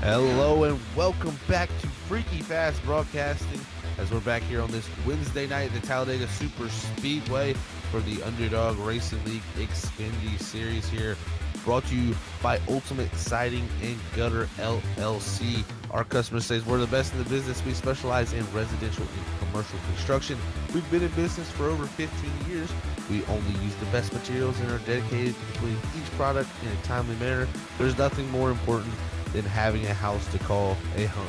Hello and welcome back to Freaky Fast Broadcasting as we're back here on this Wednesday night at the Talladega Super Speedway for the Underdog Racing League Xfinity Series here, brought to you by Ultimate Siding and Gutter LLC. Our customer says we're the best in the business. We specialize in residential and commercial construction. We've been in business for over 15 years. We only use the best materials and are dedicated to completing each product in a timely manner. There's nothing more important than having a house to call a home.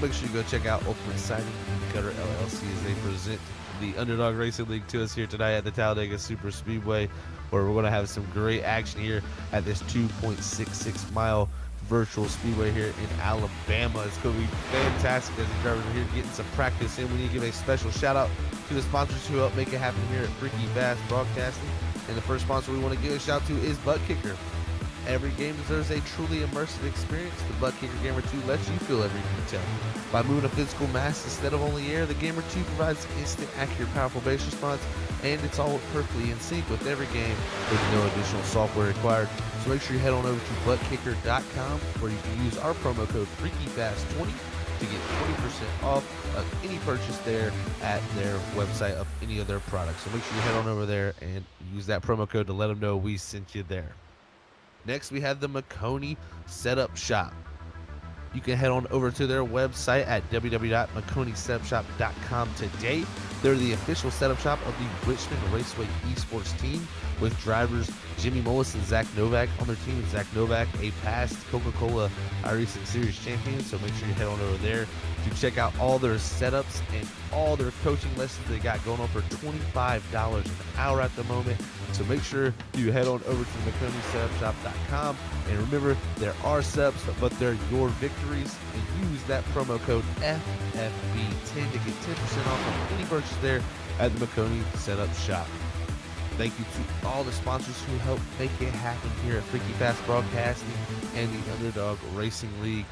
Make sure you go check out Ultimate Siding and Gutter LLC as they present the Underdog Racing League to us here tonight at the Talladega Super Speedway, where we're going to have some great action here at this 2.66 mile virtual speedway here in Alabama. It's going to be fantastic as the drivers are here getting some practice in. We need to give a special shout out to the sponsors who help make it happen here at Freaky Fast Broadcasting. And the first sponsor we want to give a shout to is ButtKicker. Every game deserves a truly immersive experience. The ButtKicker Gamer 2 lets you feel every detail. By moving a physical mass instead of only air, the Gamer 2 provides instant, accurate, powerful base response, and it's all perfectly in sync with every game with no additional software required. So make sure you head on over to ButtKicker.com where you can use our promo code FreakyFast20 to get 20% off of any purchase there at their website of any of their products. So make sure you head on over there and use that promo code to let them know we sent you there. Next, we have the Maconi Setup Shop. You can head on over to their website at www.maconisetupshop.com today. They're the official setup shop of the Richmond Raceway Esports team, with drivers Jimmy Mullis and Zach Novak on their team. Zach Novak, a past Coca-Cola iRacing Series champion, so make sure you head on over there to check out all their setups and all their coaching lessons they got going on for $25 an hour at the moment. So make sure you head on over to MaconiSetupShop.com, and remember, there are setups, but they're your victories, and use that promo code FFB10 to get 10% off of any purchase there at the Maconi Setup Shop. Thank you to all the sponsors who help make it happen here at Freaky Fast Broadcasting and the Underdog Racing League.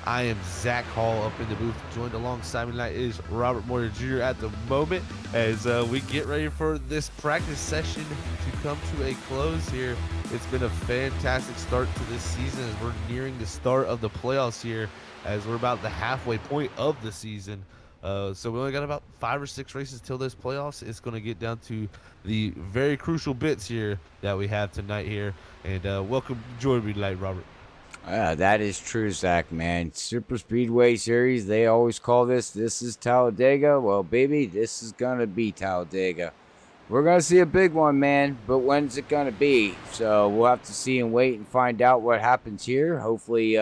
I am Zach Hall up in the booth. Joined alongside me tonight is Robert Moyer Jr. at the moment as we get ready for this practice session to come to a close here. It's been a fantastic start to this season as we're nearing the start of the playoffs here, as we're about the halfway point of the season. So we only got about 5 or 6 races till this playoffs. It's going to get down to the very crucial bits here that we have tonight here. And welcome to join me tonight, Robert. That is true, Zach, man. Super Speedway Series, they always call this is Talladega. Well, baby, this is going to be Talladega. We're going to see a big one, man, but when's it going to be? So we'll have to see and wait and find out what happens here. Hopefully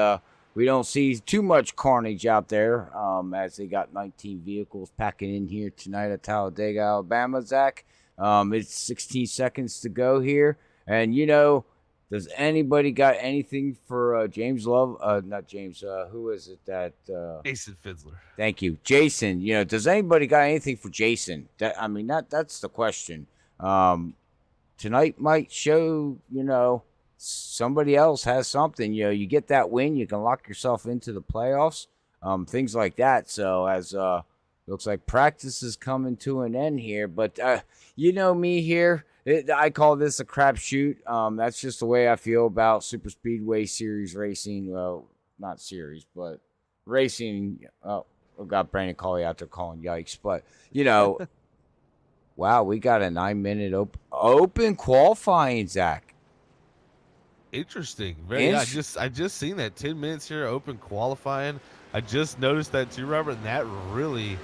we don't see too much carnage out there as they got 19 vehicles packing in here tonight at Talladega, Alabama, Zach. It's 16 seconds to go here. And, you know, does anybody got anything for James Love? Not James. Who is it that? Jason Fitzler. Thank you, Jason. You know, does anybody got anything for Jason? That's the question. Tonight might show. You know, somebody else has something. You know, you get that win, you can lock yourself into the playoffs. Things like that. So as looks like practice is coming to an end here, but you know me here. I call this a crapshoot. That's just the way I feel about Super Speedway Series racing. Well, not series, but racing. Oh, I've got Brandon Colley out there calling yikes. But, you know, wow, we got a 9-minute open qualifying, Zach. Interesting. I just seen that 10 minutes here open qualifying. I just noticed that too, Robert, and that really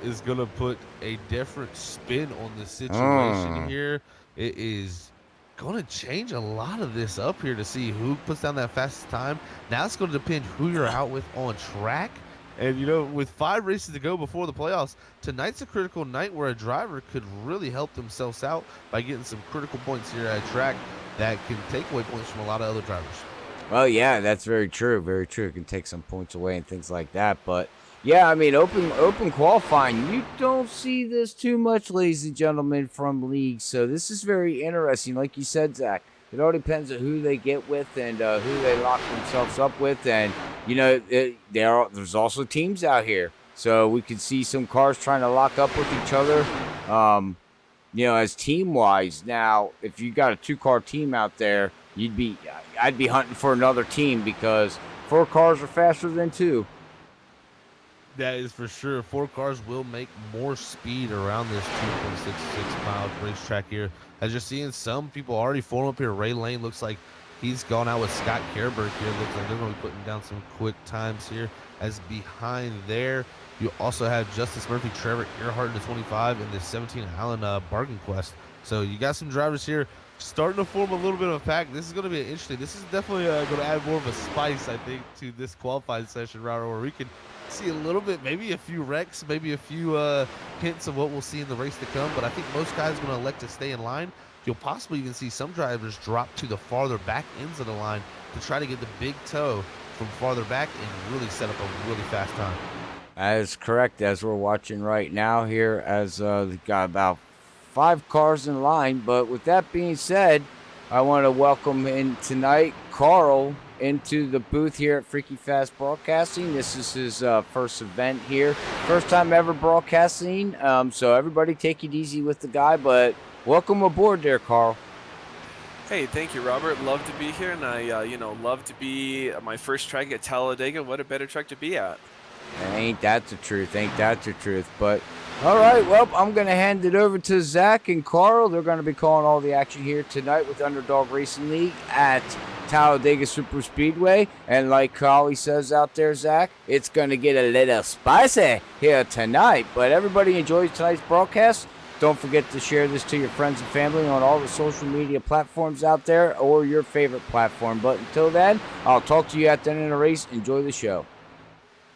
is going to put a different spin on the situation here. It is going to change a lot of this up here to see who puts down that fastest time. Now it's going to depend who you're out with on track. And, you know, with 5 races to go before the playoffs, tonight's a critical night where a driver could really help themselves out by getting some critical points here at track that can take away points from a lot of other drivers. Well, yeah, that's very true. Very true. It can take some points away and things like that. But yeah, I mean, open qualifying, you don't see this too much, ladies and gentlemen, from leagues. So this is very interesting. Like you said, Zach, it all depends on who they get with and who they lock themselves up with. And, you know, there's also teams out here. So we could see some cars trying to lock up with each other, you know, as team-wise. Now, if you got a 2-car team out there, I'd be hunting for another team because 4 cars are faster than 2. That is for sure. 4 cars will make more speed around this 2.66 mile racetrack here. As you're seeing, some people already form up here. Ray Lane looks like he's gone out with Scott Kerberg here. Looks like they're going to be putting down some quick times here. As behind there, you also have Justice Murphy, Trevor Earhart in the 25, and the 17 Allen Bargain Quest. So you got some drivers here starting to form a little bit of a pack. This is going to be interesting. This is definitely going to add more of a spice, I think, to this qualifying session, Robert, where we can see a little bit, maybe a few wrecks, maybe a few hints of what we'll see in the race to come. But I think most guys are going to elect to stay in line. You'll possibly even see some drivers drop to the farther back ends of the line to try to get the big toe from farther back and really set up a really fast time. That is correct, as we're watching right now here, as we've got about 5 cars in line. But with that being said, I want to welcome in tonight Carl into the booth here at Freaky Fast Broadcasting. This is his first event here. First time ever broadcasting, so everybody take it easy with the guy, but welcome aboard there, Carl. Hey, thank you, Robert. Love to be here, and I, love to be at my first track at Talladega. What a better track to be at. Ain't that the truth? Ain't that the truth? But all right, well, I'm going to hand it over to Zach and Carl. They're going to be calling all the action here tonight with Underdog Racing League at Talladega Super Speedway. And like Carly says out there, Zach, it's going to get a little spicy here tonight. But everybody enjoys tonight's broadcast. Don't forget to share this to your friends and family on all the social media platforms out there or your favorite platform. But until then, I'll talk to you at the end of the race. Enjoy the show.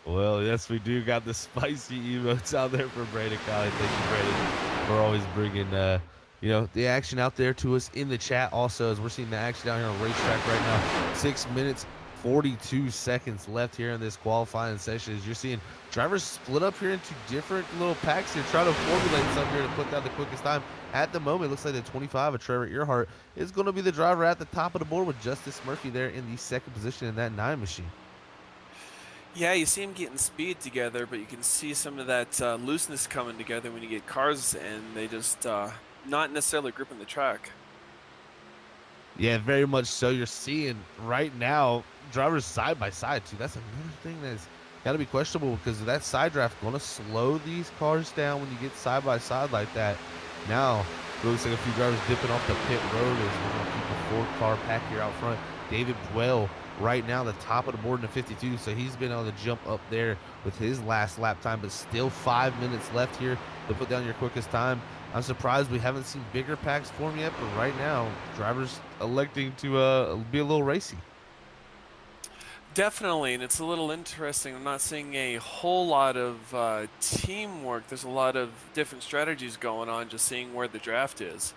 Well, yes, we do got the spicy emotes out there for Brandon Colley. Thank you, Brandon, for always bringing, the action out there to us in the chat. Also, as we're seeing the action down here on racetrack right now, 6 minutes, 42 seconds left here in this qualifying session. As you're seeing drivers split up here into different little packs here, trying to formulate something here to put down the quickest time. At the moment, it looks like the 25 of Trevor Earhart is going to be the driver at the top of the board with Justice Murphy there in the second position in that 9 machine. Yeah, you see him getting speed together, but you can see some of that looseness coming together when you get cars and they just not necessarily gripping the track. Yeah, very much so. You're seeing right now drivers side by side too. That's another thing that's got to be questionable because that side draft going to slow these cars down when you get side by side like that. Now, it looks like a few drivers dipping off the pit road as we're going to keep a 4-car pack here out front. David Buell right now the top of the board in the 52, so he's been able to jump up there with his last lap time, but still 5 minutes left here to put down your quickest time. I'm surprised we haven't seen bigger packs form yet, but right now drivers electing to be a little racy. Definitely, and it's a little interesting. I'm not seeing a whole lot of teamwork. There's a lot of different strategies going on, just seeing where the draft is.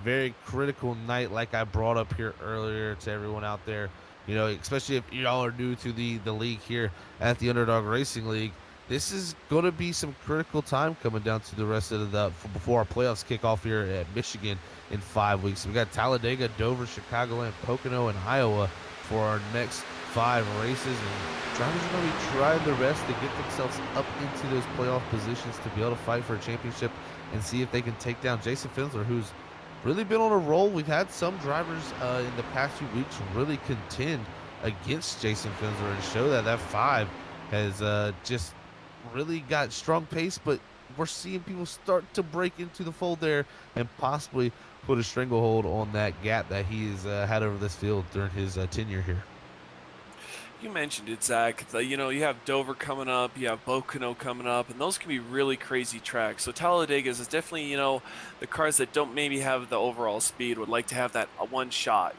Very critical night, like I brought up here earlier to everyone out there, especially if y'all are new to the league here at the Underdog Racing League. This is going to be some critical time coming down to the rest of before our playoffs kick off here at Michigan in 5 weeks. We got Talladega, Dover, Chicagoland, Pocono, and Iowa for our next 5 races, and drivers are going to be trying their best to get themselves up into those playoff positions to be able to fight for a championship and see if they can take down Jason Finsler, who's really been on a roll. We've had some drivers in the past few weeks really contend against Jason Finsler and show that 5 has just really got strong pace, but we're seeing people start to break into the fold there and possibly put a stranglehold on that gap that he's had over this field during his tenure here. You mentioned it, Zach. You have Dover coming up, you have Pocono coming up, and those can be really crazy tracks. So Talladega is definitely, the cars that don't maybe have the overall speed would like to have that one shot,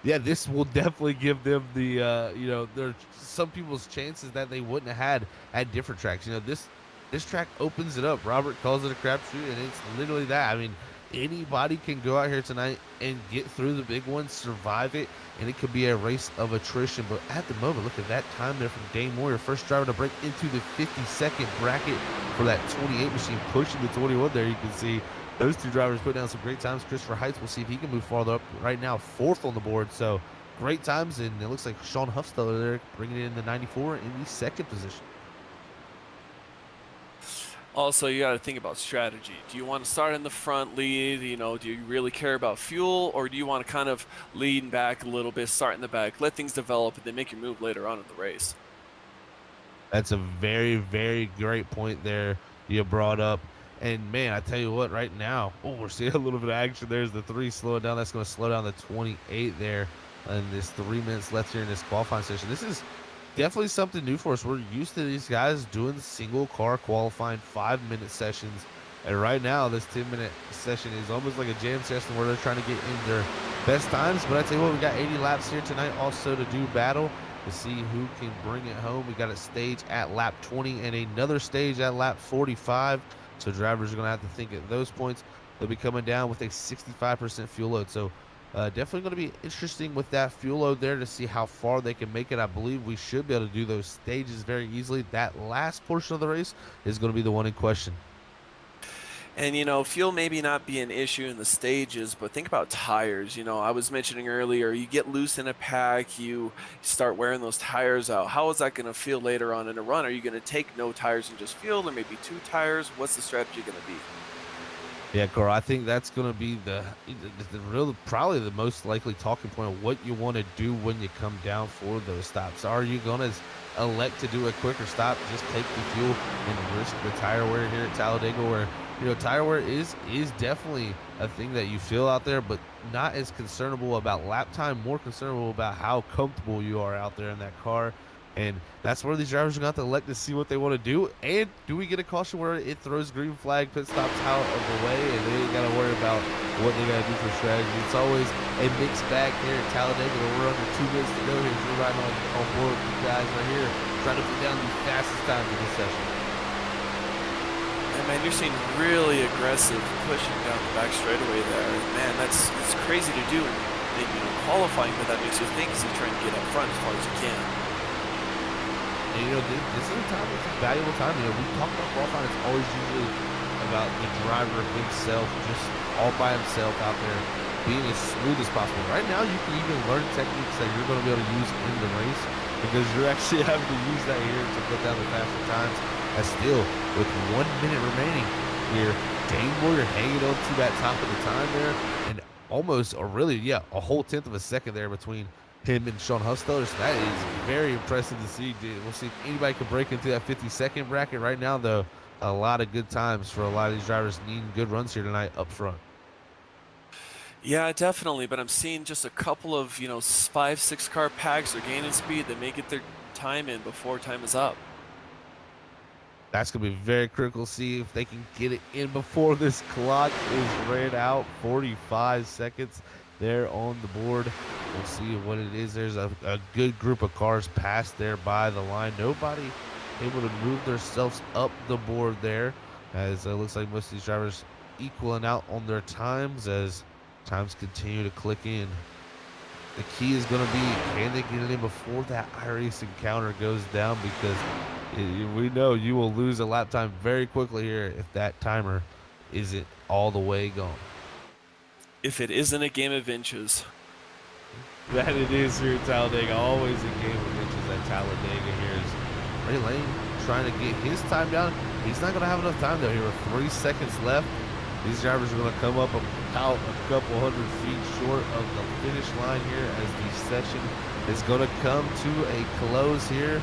Yeah, this will definitely give them the, there's some people's chances that they wouldn't have had at different tracks. This track opens it up. Robert calls it a crapshoot, and it's literally that. I mean, anybody can go out here tonight and get through the big ones, survive it, and it could be a race of attrition. But at the moment, look at that time there from Dane Moore, first driver to break into the 52nd bracket for that 28 machine, pushing the 21 there. You can see those 2 drivers put down some great times. Christopher Heights, we'll see if he can move farther up. Right now, 4th on the board, so great times, and it looks like Sean Huffsteller there bringing it in the 94 in the 2nd position. Also, you got to think about strategy. Do you want to start in the front lead? Do you really care about fuel, or do you want to kind of lean back a little bit, start in the back, let things develop, and then make your move later on in the race? That's a very, very great point there you brought up. And man, I tell you what, right now, we're seeing a little bit of action. There's the 3 slowing down. That's going to slow down the 28 there. And this 3 minutes left here in this qualifying session. This is definitely something new for us. We're used to these guys doing single car qualifying 5-minute sessions. And right now, this 10-minute session is almost like a jam session where they're trying to get in their best times. But I tell you what, we got 80 laps here tonight also to do battle to see who can bring it home. We got a stage at lap 20 and another stage at lap 45. So drivers are going to have to think at those points. They'll be coming down with a 65% fuel load. So definitely going to be interesting with that fuel load there to see how far they can make it. I believe we should be able to do those stages very easily. That last portion of the race is going to be the one in question. And, fuel maybe not be an issue in the stages, but think about tires. I was mentioning earlier, you get loose in a pack, you start wearing those tires out. How is that going to feel later on in a run? Are you going to take no tires and just fuel, or maybe 2 tires? What's the strategy going to be? Yeah, Carl, I think that's going to be the real, probably the most likely talking point of what you want to do when you come down for those stops. Are you going to elect to do a quicker stop, just take the fuel and risk the tire wear here at Talladega, where tire wear is definitely a thing that you feel out there, but not as concernable about lap time, more concernable about how comfortable you are out there in that car. And that's where these drivers are going to have to elect to see what they want to do. And do we get a caution where it throws green flag, pit stops out of the way, and they ain't got to worry about what they got to do for strategy? It's always a mixed bag here at Talladega. We're under 2 minutes to go here. We're riding on board with you guys right here, trying to put down the fastest times in this session. And man, you're seeing really aggressive pushing down the back straightaway there. Man, it's crazy to do in qualifying, but that makes you think as you're trying to get up front as far as you can. And, this is a time, it's a valuable time. We talk about qualifying, it's always usually about the driver himself, just all by himself out there, being as smooth as possible. Right now, you can even learn techniques that you're going to be able to use in the race because you're actually having to use that here to put down the faster times. And still, with 1 minute remaining here, Dane Warrior hanging on to that top of the time there, and almost, or really, a whole 1/10 of a second there between him and Sean Huffstetter. So that is very impressive to see. We'll see if anybody can break into that 50-second bracket. Right now, though, a lot of good times for a lot of these drivers needing good runs here tonight up front. Yeah, definitely. But I'm seeing just a couple of 5-6 car packs are gaining speed. They may get their time in before time is up. That's going to be very critical. See if they can get it in before this clock is ran out. 45 seconds there on the board. We'll see what it is. There's a good group of cars passed there by the line. Nobody able to move themselves up the board there, as it looks like most of these drivers equaling out on their times as times continue to click in. The key is going to be, can they get it in before that iRacing counter goes down, because we know you will lose a lap time very quickly here if that timer isn't all the way gone. If it isn't a game of inches. That it is here at Talladega. Always a game of inches at Talladega here. Is Ray Lane trying to get his time down. He's not going to have enough time though. Here with 3 seconds left. These drivers are going to come up about a couple hundred feet short of the finish line here as the session is going to come to a close here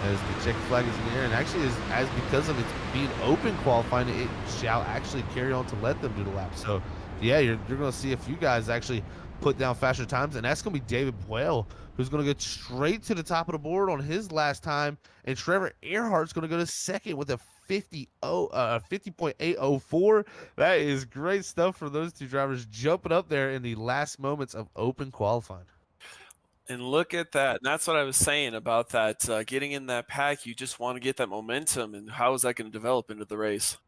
as the check flag is in the air. And actually, as because of it being open qualifying, it shall actually carry on to let them do the lap. So, yeah, you're going to see a few guys actually put down faster times, and that's going to be David Boyle, who's going to get straight to the top of the board on his last time, and Trevor Earhart's going to go to second with a 50.804. That is great stuff for those two drivers jumping up there in the last moments of open qualifying. And look at that. And that's what I was saying about that. Getting in that pack, you just want to get that momentum, and how is that going to develop into the race?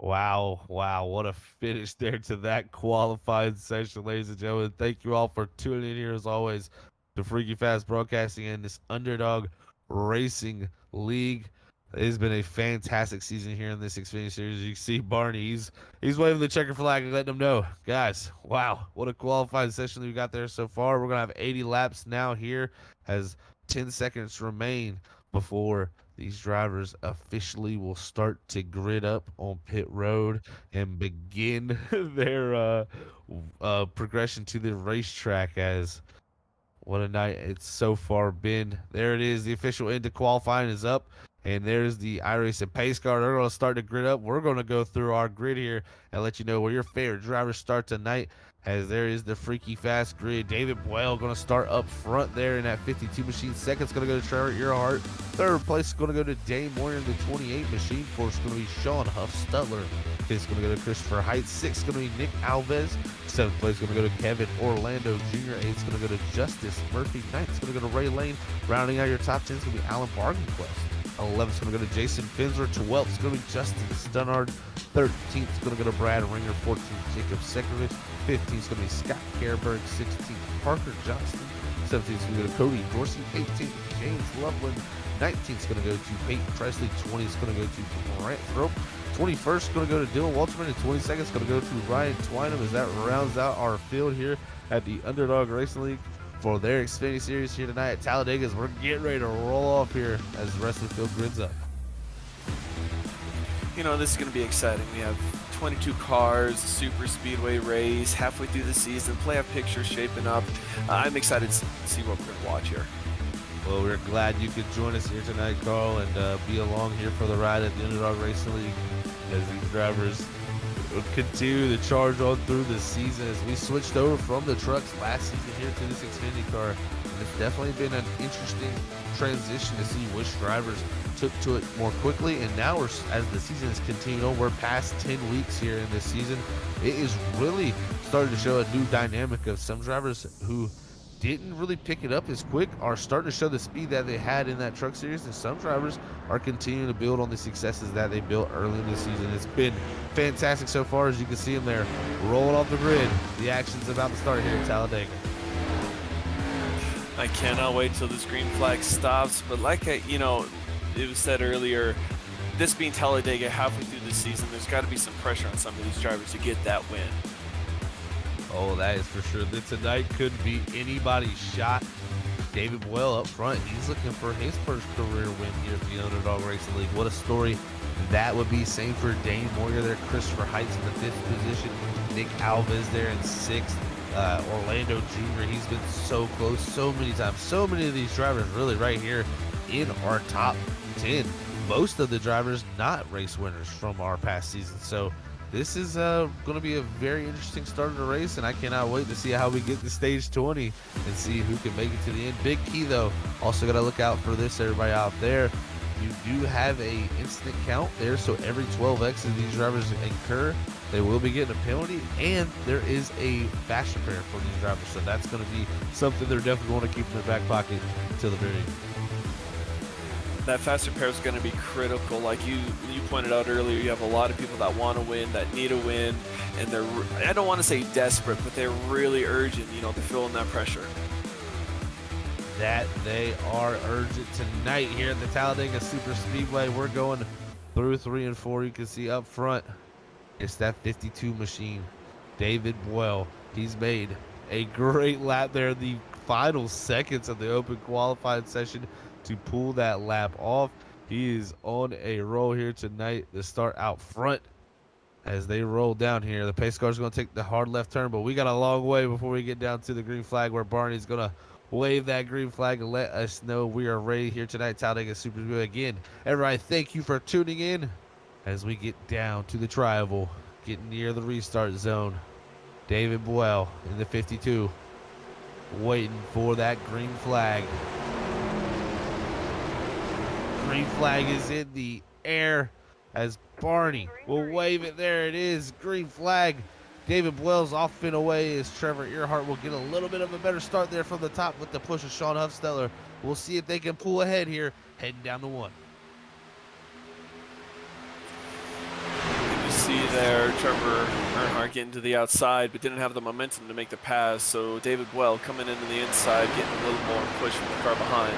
Wow, what a finish there to that qualifying session, ladies and gentlemen. Thank you all for tuning in here, as always, to Freaky Fast Broadcasting and this Underdog Racing League. It has been a fantastic season here in this Xfinity Series. You can see Barney, he's waving the checker flag and letting them know, guys, wow, what a qualifying session we got there so far. We're going to have 80 laps now here as 10 seconds remain before these drivers officially will start to grid up on pit road and begin their progression to the racetrack. As what a night it's so far been. There it is. The official end to qualifying is up. And there's the iRacing pace car. They're going to start to grid up. We're going to go through our grid here and let you know where your favorite drivers start tonight. As there is the freaky fast grid. David Boyle going to start up front there in that 52 machine. Second's going to go to Trevor Earhart. Third place is going to go to Dane Moyer in the 28 machine. Fourth is going to be Sean Huff-Stutler. Fifth is going to go to Christopher Heights. Sixth is going to be Nick Alves. Seventh place is going to go to Kevin Orlando Jr. Eighth is going to go to Justice Murphy. Ninth is going to go to Ray Lane. Rounding out your top 10 is going to be Alan Bargainquest. 11th is going to go to Jason Finsler. 12th is going to be Justin Stunnard. 13th is going to go to Brad Ringer. 14th, Jacob Sekovich. 15th is going to be Scott Kerberg. 16th, Parker Johnston. 17th is going to go to Cody Dorsey. 18th, James Loveland. 19th is going to go to Peyton Presley. 20th is going to go to Grant Thrope. 21st is going to go to Dylan Walterman. And 22nd is going to go to Ryan Twynham, as that rounds out our field here at the Underdog Racing League for their Xfinity Series here tonight at Talladega. As we're getting ready to roll off here as the rest of the field grids up. You know, this is going to be exciting. We have 22 cars, a super speedway race, halfway through the season, playoff picture shaping up. I'm excited to see what we're going to watch here. Well, we're glad you could join us here tonight, Carl, and be along here for the ride at the Underdog Racing League as these drivers continue to charge on through the season. As we switched over from the trucks last season here to this Xfinity car, and it's definitely been an interesting transition to see which drivers took to it more quickly. And now as the season has continued on, we're past 10 weeks here in this season. It is really starting to show a new dynamic of some drivers who didn't really pick it up as quick are starting to show the speed that they had in that truck series, and some drivers are continuing to build on the successes that they built early in the season. It's been fantastic so far. As you can see them there rolling off the grid. The action's about to start here at Talladega. I cannot wait till this green flag stops, but like it was said earlier, this being Talladega halfway through the season, there's got to be some pressure on some of these drivers to get that win. Oh, that is for sure. Tonight could be anybody's shot. David Boyle up front. He's looking for his first career win here at the Underdog Racing League. What a story that would be. Same for Dane Moyer there. Christopher Heights in the 5th position. Nick Alves there in 6th. Orlando Jr., he's been so close so many times. So many of these drivers really right here in our top 10. Most of the drivers not race winners from our past season. So this is going to be a very interesting start of the race, and I cannot wait to see how we get to stage 20 and see who can make it to the end. Big key, though, also got to look out for this, everybody out there. You do have a instant count there, so every 12 X's these drivers incur, they will be getting a penalty, and there is a fast repair for these drivers, so that's going to be something they're definitely going to keep in their back pocket until the very end. That fast repair is going to be critical. Like you pointed out earlier, you have a lot of people that want to win, that need a win, and they're, I don't want to say desperate, but they're really urgent, to fill in that pressure. That they are urgent tonight here at the Talladega Super Speedway. We're going through 3 and 4. You can see up front, it's that 52 machine, David Boyle. He's made a great lap there in the final seconds of the open qualifying session to pull that lap off. He is on a roll here tonight to start out front. As they roll down here, the pace car is going to take the hard left turn, but we got a long way before we get down to the green flag, where Barney's going to wave that green flag and let us know we are ready here tonight. Talladega Super Speedway again. Everybody, thank you for tuning in as we get down to the tri-oval, getting near the restart zone. David Boyle in the 52, waiting for that green flag. Green flag is in the air as Barney will wave it. There it is, green flag. David Boyle's off and away as Trevor Earhart will get a little bit of a better start there from the top with the push of Sean Huff-Stutler. We'll see if they can pull ahead here, heading down to 1. You see there, Trevor Earhart getting to the outside, but didn't have the momentum to make the pass. So David Boyle coming into the inside, getting a little more push from the car behind.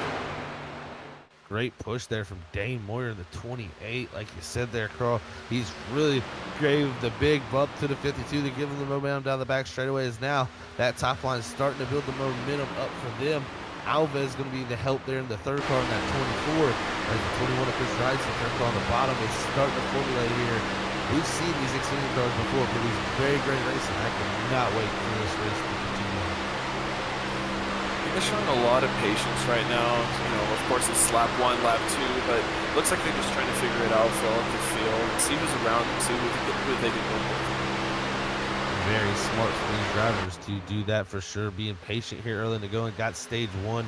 Great push there from Dane Moyer in the 28. Like you said there, Carl, he's really gave the big bump to the 52 to give him the momentum down the back straightaway. Is now that top line is starting to build the momentum up for them Alves is going to be the help there in the third car in that 24. As the 21 of Chris Rice, the third car on the bottom, is starting to formulate here. We've seen these Xfinity cars before produce very great racing. I cannot wait for this race to continue. They're showing a lot of patience right now. Of course, it's lap 1, lap 2, but it looks like they're just trying to figure it out, fill up the field, and see who's around them, see who they can win with. Very smart for these drivers to do that for sure. Being patient here early in the going. Got stage 1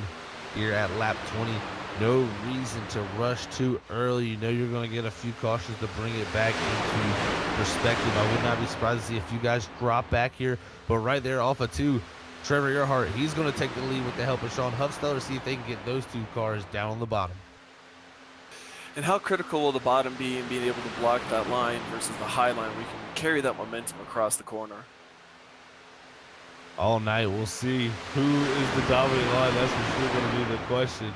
here at lap 20. No reason to rush too early. You know you're going to get a few cautions to bring it back into perspective. I would not be surprised to see a few guys drop back here. But right there off of 2, Trevor Earhart, he's going to take the lead with the help of Sean Huffstetter to see if they can get those 2 cars down on the bottom. And how critical will the bottom be in being able to block that line versus the high line where you can carry that momentum across the corner? All night, we'll see who is the dominant line. That's for sure going to be the question,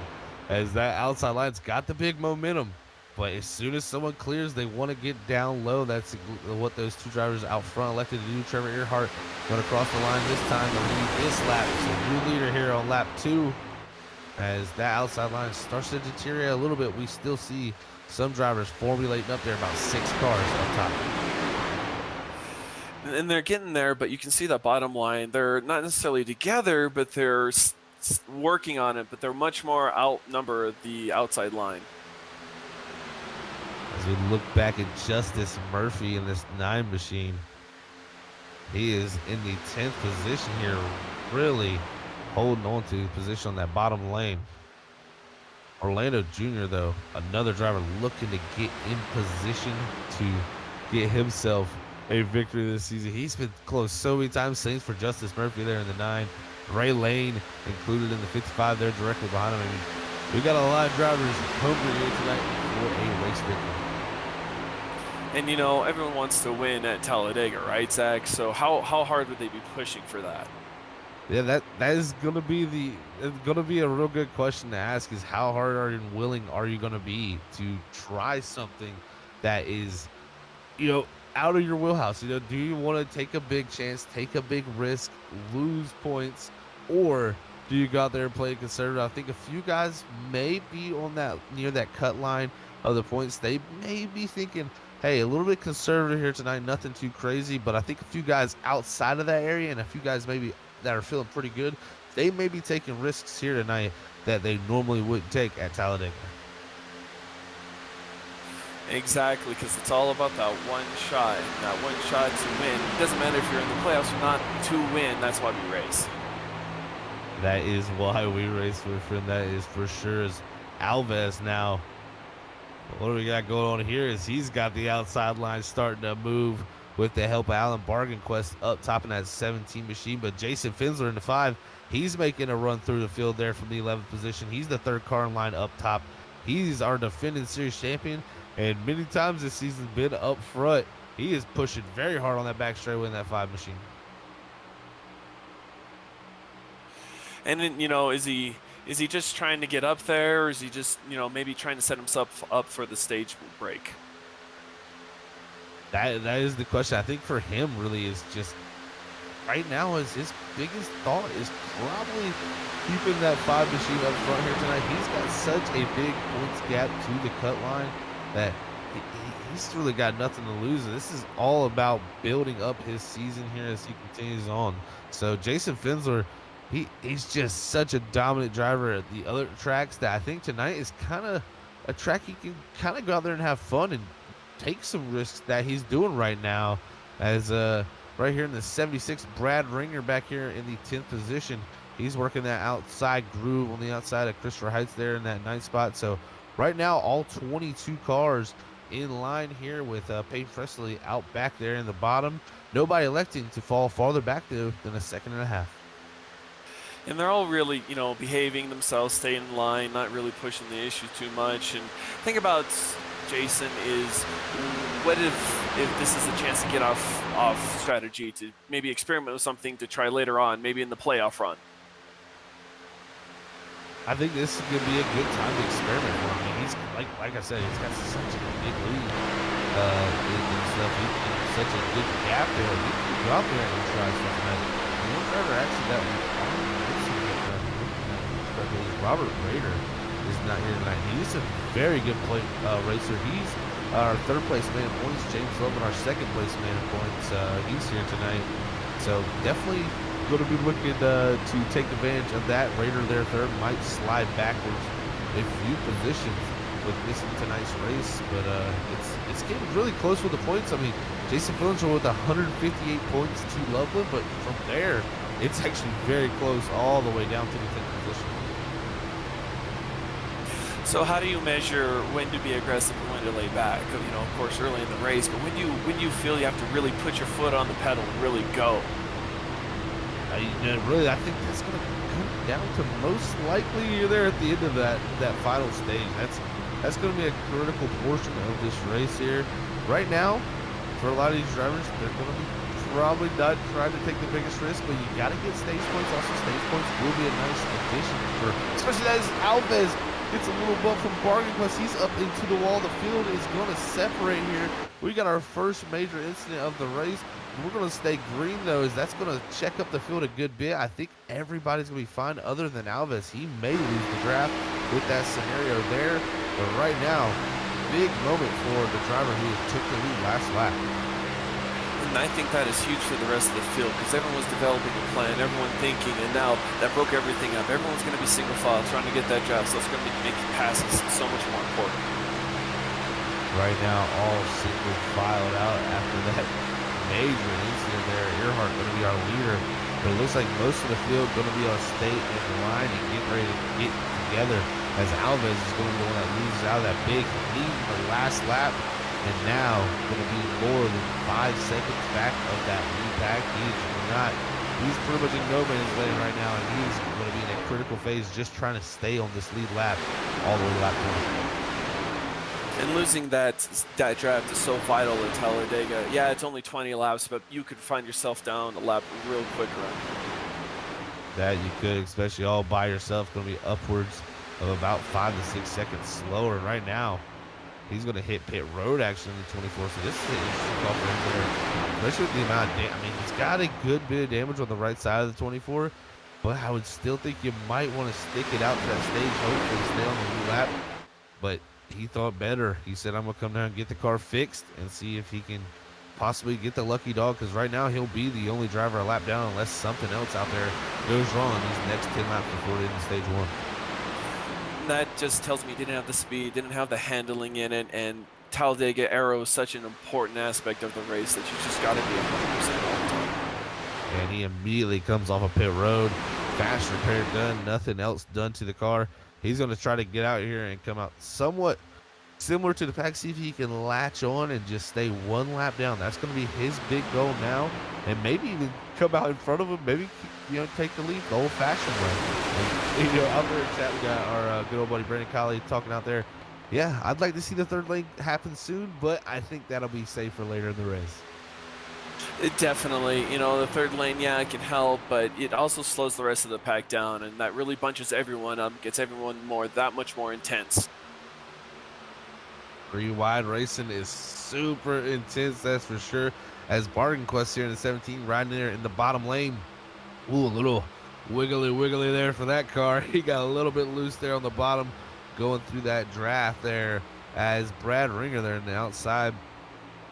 as that outside line's got the big momentum. But as soon as someone clears, they want to get down low. That's what those 2 drivers out front elected to do. Trevor Earhart going to cross the line this time to lead this lap. So new leader here on lap 2. As that outside line starts to deteriorate a little bit, we still see some drivers formulating up there, about 6 cars on top. And they're getting there, but you can see that bottom line. They're not necessarily together, but they're working on it, but they're much more outnumber the outside line. As we look back at Justice Murphy in this 9 machine, he is in the 10th position here, really holding on to position on that bottom lane. Orlando Jr., though, another driver looking to get in position to get himself a victory this season. He's been close so many times. Saints for Justice Murphy there in the 9. Ray Lane included in the 55 there directly behind him. I mean, we got a lot of drivers hungry here tonight for a race victory. And everyone wants to win at Talladega, right, Zach? So how hard would they be pushing for that? Yeah, that is gonna be a real good question to ask, is how hard and willing are you gonna be to try something that is, out of your wheelhouse? Do you want to take a big chance, take a big risk, lose points, or do you go out there and play conservative? I think a few guys may be on that near that cut line of the points. They may be thinking, hey, a little bit conservative here tonight, nothing too crazy. But I think a few guys outside of that area and a few guys maybe that are feeling pretty good, they may be taking risks here tonight that they normally wouldn't take at Talladega. Exactly, because it's all about that one shot, and that one shot to win. It doesn't matter if you're in the playoffs or not, to win, that's why we race. That is why we race, my friend. That is for sure. As Alves now, what do we got going on here is he's got the outside line starting to move with the help of Alan Bargain Quest up top in that 17 machine. But Jason Finsler in the 5, he's making a run through the field there from the 11th position. He's the 3rd car in line up top. He's our defending series champion, and many times this season's been up front. He is pushing very hard on that back straightaway in that 5 machine. And then, is he just trying to get up there, or is he just, maybe trying to set himself up for the stage break? That is the question. I think for him really is just right now is his biggest thought is probably keeping that 5 machine up front here tonight. He's got such a big points gap to the cut line that he's really got nothing to lose. This is all about building up his season here as he continues on. So Jason Finsler, he's just such a dominant driver at the other tracks that I think tonight is kind of a track he can kind of go out there and have fun and take some risks that he's doing right now. As right here in the 76, Brad Ringer back here in the 10th position. He's working that outside groove on the outside of Christopher Heights there in that 9th spot. So right now, all 22 cars in line here with Peyton Presley out back there in the bottom. Nobody electing to fall farther back though than a 2.5 seconds. And they're all really, behaving themselves, staying in line, not really pushing the issue too much. And think about Jason is, what if this is a chance to get off strategy, to maybe experiment with something to try later on, maybe in the playoff run? I think this is going to be a good time to experiment for him. I mean, he's like I said, he's got such a big lead and stuff. He's such a good gap there. He can go out there and try something. One driver actually that Robert Rader is not here tonight. He's a very good racer. He's our third place man in points. James Lovin, our second place man in points. He's here tonight. So definitely going to be looking to take advantage of that. Raider there third might slide backwards a few positions with missing tonight's race, but it's getting really close with the points. I mean, Jason Fillinger with 158 points to Loveland, but from there, it's actually very close all the way down to the 10th position. So how do you measure when to be aggressive and when to lay back? You know, of course, early in the race, but when you feel you have to really put your foot on the pedal and really go? Really, I think that's going to come down to most likely you're there at the end of that final stage. That's going to be a critical portion of this race here. Right now, for a lot of these drivers, they're going to be probably not trying to take the biggest risk, but you got to get stage points. Also, stage points will be a nice addition for, especially as Alves gets a little bump from Bargain Quest. He's up into the wall. The field is going to separate here. We got our first major incident of the race. We're going to stay green, though, as that's going to check up the field a good bit. I think everybody's going to be fine other than Alves. He may lose the draft with that scenario there. But right now, big moment for the driver who took the lead last lap. And I think that is huge for the rest of the field because everyone was developing a plan, everyone thinking, and now that broke everything up. Everyone's going to be single file trying to get that draft, so it's going to be making passes so much more important. Right now, all single filed out after that major incident there. Earhart going to be our leader, but it looks like most of the field going to be on stay in line and get ready to get together as Alves is going to be the one that loses out of that big lead in the last lap, and now going to be more than 5 seconds back of that lead pack. He's pretty much in no man's land right now, and he's going to be in a critical phase just trying to stay on this lead lap all the way to lap 20. And losing that draft is so vital at Talladega. Yeah, it's only 20 laps, but you could find yourself down a lap real quick around. That you could, especially all by yourself, going to be upwards of about 5 to 6 seconds slower. Right now, he's going to hit pit road actually in the 24. So this is an interesting call for him there, especially with the amount of damage. I mean, he's got a good bit of damage on the right side of the 24, but I would still think you might want to stick it out to that stage, hopefully stay on the new lap. But he thought better. He said, I'm going to come down and get the car fixed and see if he can possibly get the lucky dog, because right now he'll be the only driver a lap down unless something else out there goes wrong in these next 10 laps before the end of stage 1. That just tells me he didn't have the speed, didn't have the handling in it, and Talladega Aero is such an important aspect of the race that you just got to be 100% all the time. And he immediately comes off a pit road. Fast repair done, nothing else done to the car. He's going to try to get out here and come out somewhat similar to the pack, see if he can latch on and just stay one lap down. That's going to be his big goal now, and maybe even come out in front of him, maybe, you know, take the lead the old-fashioned way. And, you know, out there in chat, we got our good old buddy Brandon Colley talking out there. Yeah, I'd like to see the third lane happen soon, but I think that'll be safer later in the race. It definitely, you know, the third lane, yeah, it can help, but it also slows the rest of the pack down, and that really bunches everyone up, gets everyone that much more intense. 3 wide racing is super intense, that's for sure. As Bargain Quest here in the 17 riding there in the bottom lane. Ooh, a little wiggly there for that car. He got a little bit loose there on the bottom going through that draft there as Brad Ringer there in the outside.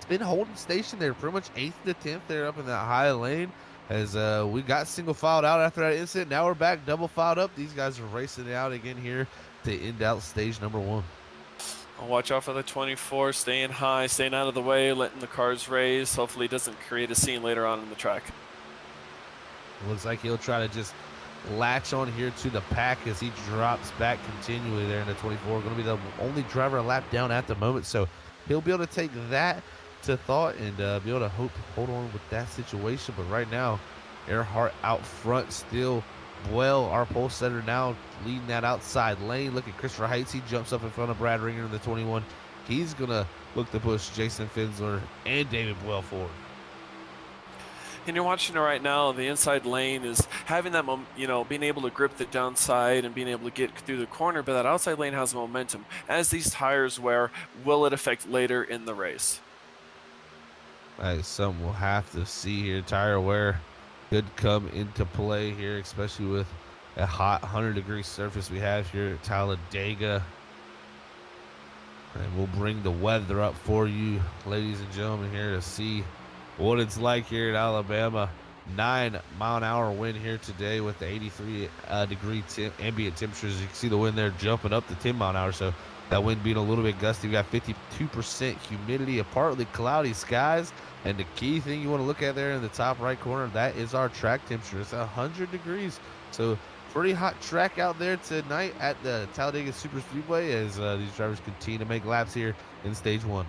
Been holding station there pretty much 8th to 10th there up in that high lane as we got single filed out after that incident. Now we're back double filed up. These guys are racing it out again here to end out stage number 1. Watch out for the 24, staying high, staying out of the way, letting the cars race. Hopefully it doesn't create a scene later on in the track. Looks like he'll try to just latch on here to the pack as he drops back continually there in the 24. Going to be the only driver a lap down at the moment, so he'll be able to take that to thought and be able to hold on with that situation. But right now, Earhart out front still. Well, our pole setter now leading that outside lane. Look at Christopher Heights. He jumps up in front of Brad Ringer in the 21. He's going to look to push Jason Finsler and David Boyle forward. And you're watching it right now. The inside lane is having that, you know, being able to grip the downside and being able to get through the corner, but that outside lane has momentum. As these tires wear, will it affect later in the race? That is something we'll have to see here. Tire wear could come into play here, especially with a hot 100-degree surface we have here at Talladega. And we'll bring the weather up for you, ladies and gentlemen, here to see what it's like here in Alabama. 9-mile-an-hour wind here today with the 83-degree ambient temperatures. You can see the wind there jumping up to 10 mile an hour, so that wind being a little bit gusty. We got 52% humidity, a partly cloudy skies, and the key thing you want to look at there in the top right corner, that is our track temperature. It's 100 degrees, so pretty hot track out there tonight at the Talladega Super Speedway as these drivers continue to make laps here in stage 1.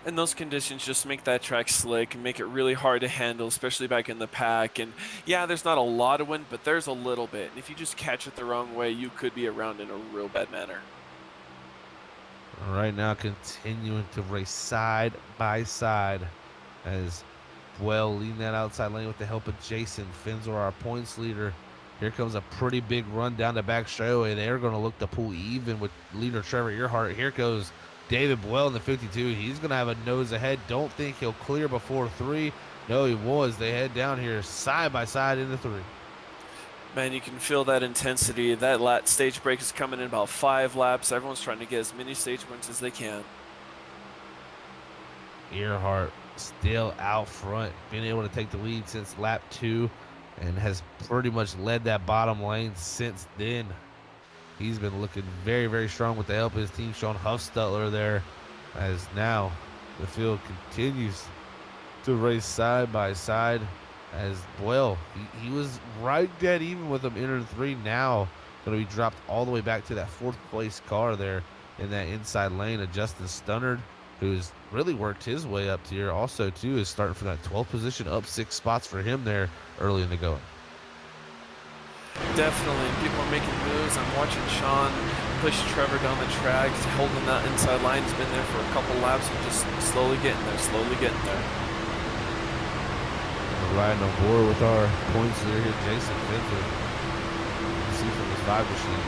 And those conditions just make that track slick and make it really hard to handle, especially back in the pack. And yeah, there's not a lot of wind, but there's a little bit. And if you just catch it the wrong way, you could be around in a real bad manner. Right now, continuing to race side by side as Well leading that outside lane with the help of Jason Finzel, our points leader. Here comes a pretty big run down the back straightaway. They're going to look to pull even with leader Trevor Earhart. Here goes David Boyle in the 52. He's going to have a nose ahead. Don't think he'll clear before 3. No, he was. They head down here side by side into 3. Man, you can feel that intensity. That stage break is coming in about 5 laps. Everyone's trying to get as many stage wins as they can. Earhart still out front, been able to take the lead since lap 2 and has pretty much led that bottom lane since then. He's been looking very, very strong with the help of his team, Sean Huffstutler there, as now the field continues to race side by side as Boyle, he was right dead even with him entering 3. Now going to be dropped all the way back to that 4th place car there in that inside lane of Justin Stunnard, who's really worked his way up to here. Also, too, is starting from that 12th position, up 6 spots for him there early in the going. Definitely. People are making moves. I'm watching Sean push Trevor down the track, holding that inside line. He's been there for a couple laps and just slowly getting there, We're riding on board with our points leader here, Jason Finzel. You can see from his 5 machine.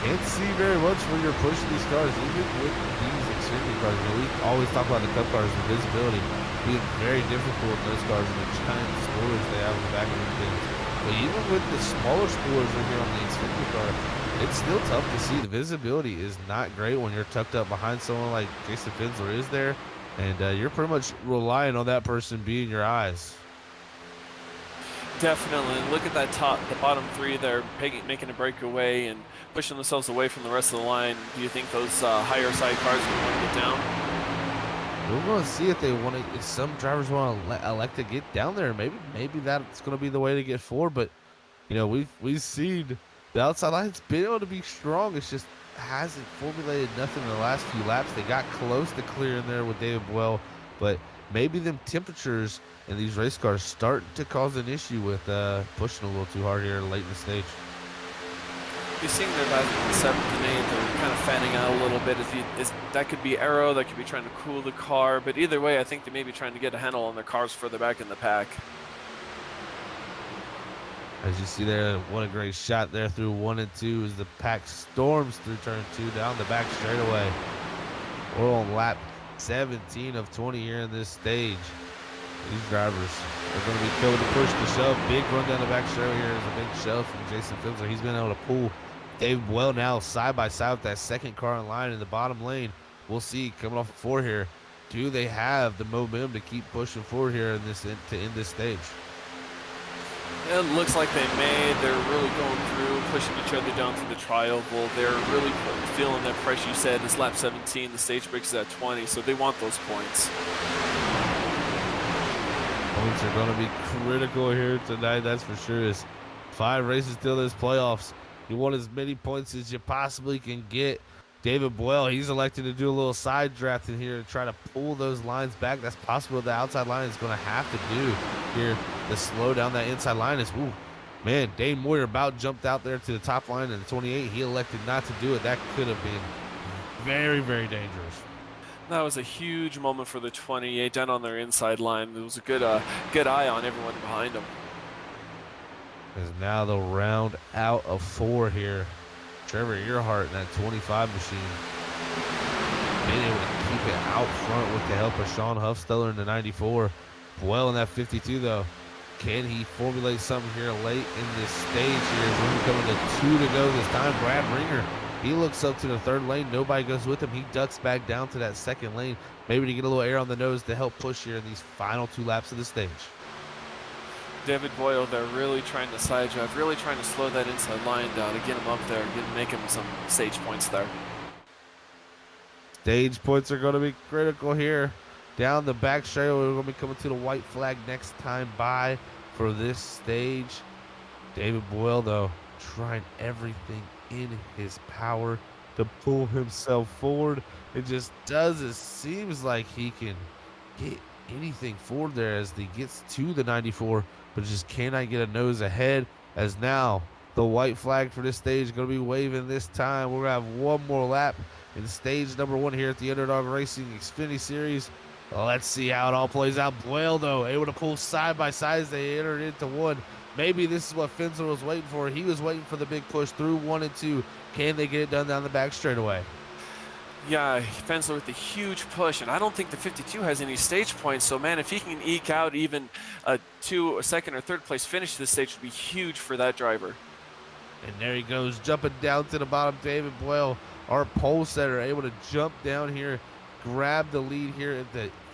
Can't see very much when you're pushing these cars, even with these Xfinity cars. You know, we always talk about the Cup cars, the visibility being very difficult in those cars and the giant spoilers they have in the back of the things. But even with the smaller spoilers right here on the Xfinity car, it's still tough to see. The visibility is not great when you're tucked up behind someone like Jason Finzel is there, and you're pretty much relying on that person being your eyes. Definitely. Look at that the bottom 3 there, making a breakaway and pushing themselves away from the rest of the line. Do you think those higher side cars are going to want to get down? We're going to see if they want to. If some drivers want to elect to get down there, maybe that's going to be the way to get forward. But you know, we've seen the outside line's been able to be strong. It's just hasn't formulated nothing in the last few laps. They got close to clearing there with David Boyle, but maybe them temperatures in these race cars starting to cause an issue with pushing a little too hard here late in the stage. You're seeing they're about 7th and 8th. They're kind of fanning out a little bit. That could be aero. That could be trying to cool the car. But either way, I think they may be trying to get a handle on their cars further back in the pack. As you see there, what a great shot there through 1 and 2 as the pack storms through turn 2 down the back straightaway. We're on lap 17 of 20 here in this stage. These drivers are going to be able to push the shove. Big run down the back straightaway here is a big shove from Jason Finzel. He's been able to pull David Boyle now side by side with that second car in line in the bottom lane. We'll see coming off of 4 here. Do they have the momentum to keep pushing forward here in this to end this stage? It looks like they may. They're really going through, pushing each other down through the tri-oval. They're really feeling that pressure. You said it's lap 17. The stage break is at 20, so they want those points. Points are going to be critical here tonight, that's for sure. It's 5 races till this playoffs. You want as many points as you possibly can get. David Boyle, he's elected to do a little side draft in here to try to pull those lines back. That's possible. The outside line is going to have to do here to slow down that inside line. Ooh, man, Dane Moyer about jumped out there to the top line in the 28. He elected not to do it. That could have been very, very dangerous. That was a huge moment for the 28 down on their inside line. It was a good eye on everyone behind them. As now they'll round out of 4 here. Trevor Earhart in that 25 machine. Being able to keep it out front with the help of Sean Huffstutler in the 94. Boyle in that 52, though. Can he formulate something here late in this stage here? We're coming to 2 to go this time. Brad Ringer, he looks up to the third lane. Nobody goes with him. He ducks back down to that second lane, maybe to get a little air on the nose to help push here in these final 2 laps of the stage. David Boyle, they're really trying to side drive, really trying to slow that inside line down to get him up there, make him some stage points there. Stage points are going to be critical here. Down the back straight, we're going to be coming to the white flag next time by for this stage. David Boyle, though, trying everything in his power to pull himself forward. It just doesn't seems like he can get anything forward there as he gets to the 94, but just cannot get a nose ahead, as now the white flag for this stage is going to be waving this time. We're going to have one more lap in stage number 1 here at the Underdog Racing Xfinity Series. Let's see how it all plays out. Boyle, though, able to pull side by side as they entered into 1. Maybe this is what Fensler was waiting for. He was waiting for the big push through 1 and 2. Can they get it done down the back straightaway? Yeah, Fensler with a huge push, and I don't think the 52 has any stage points. So, man, if he can eke out even a second or third place finish to this stage, would be huge for that driver. And there he goes, jumping down to the bottom. David Boyle, our pole setter, able to jump down here, grab the lead here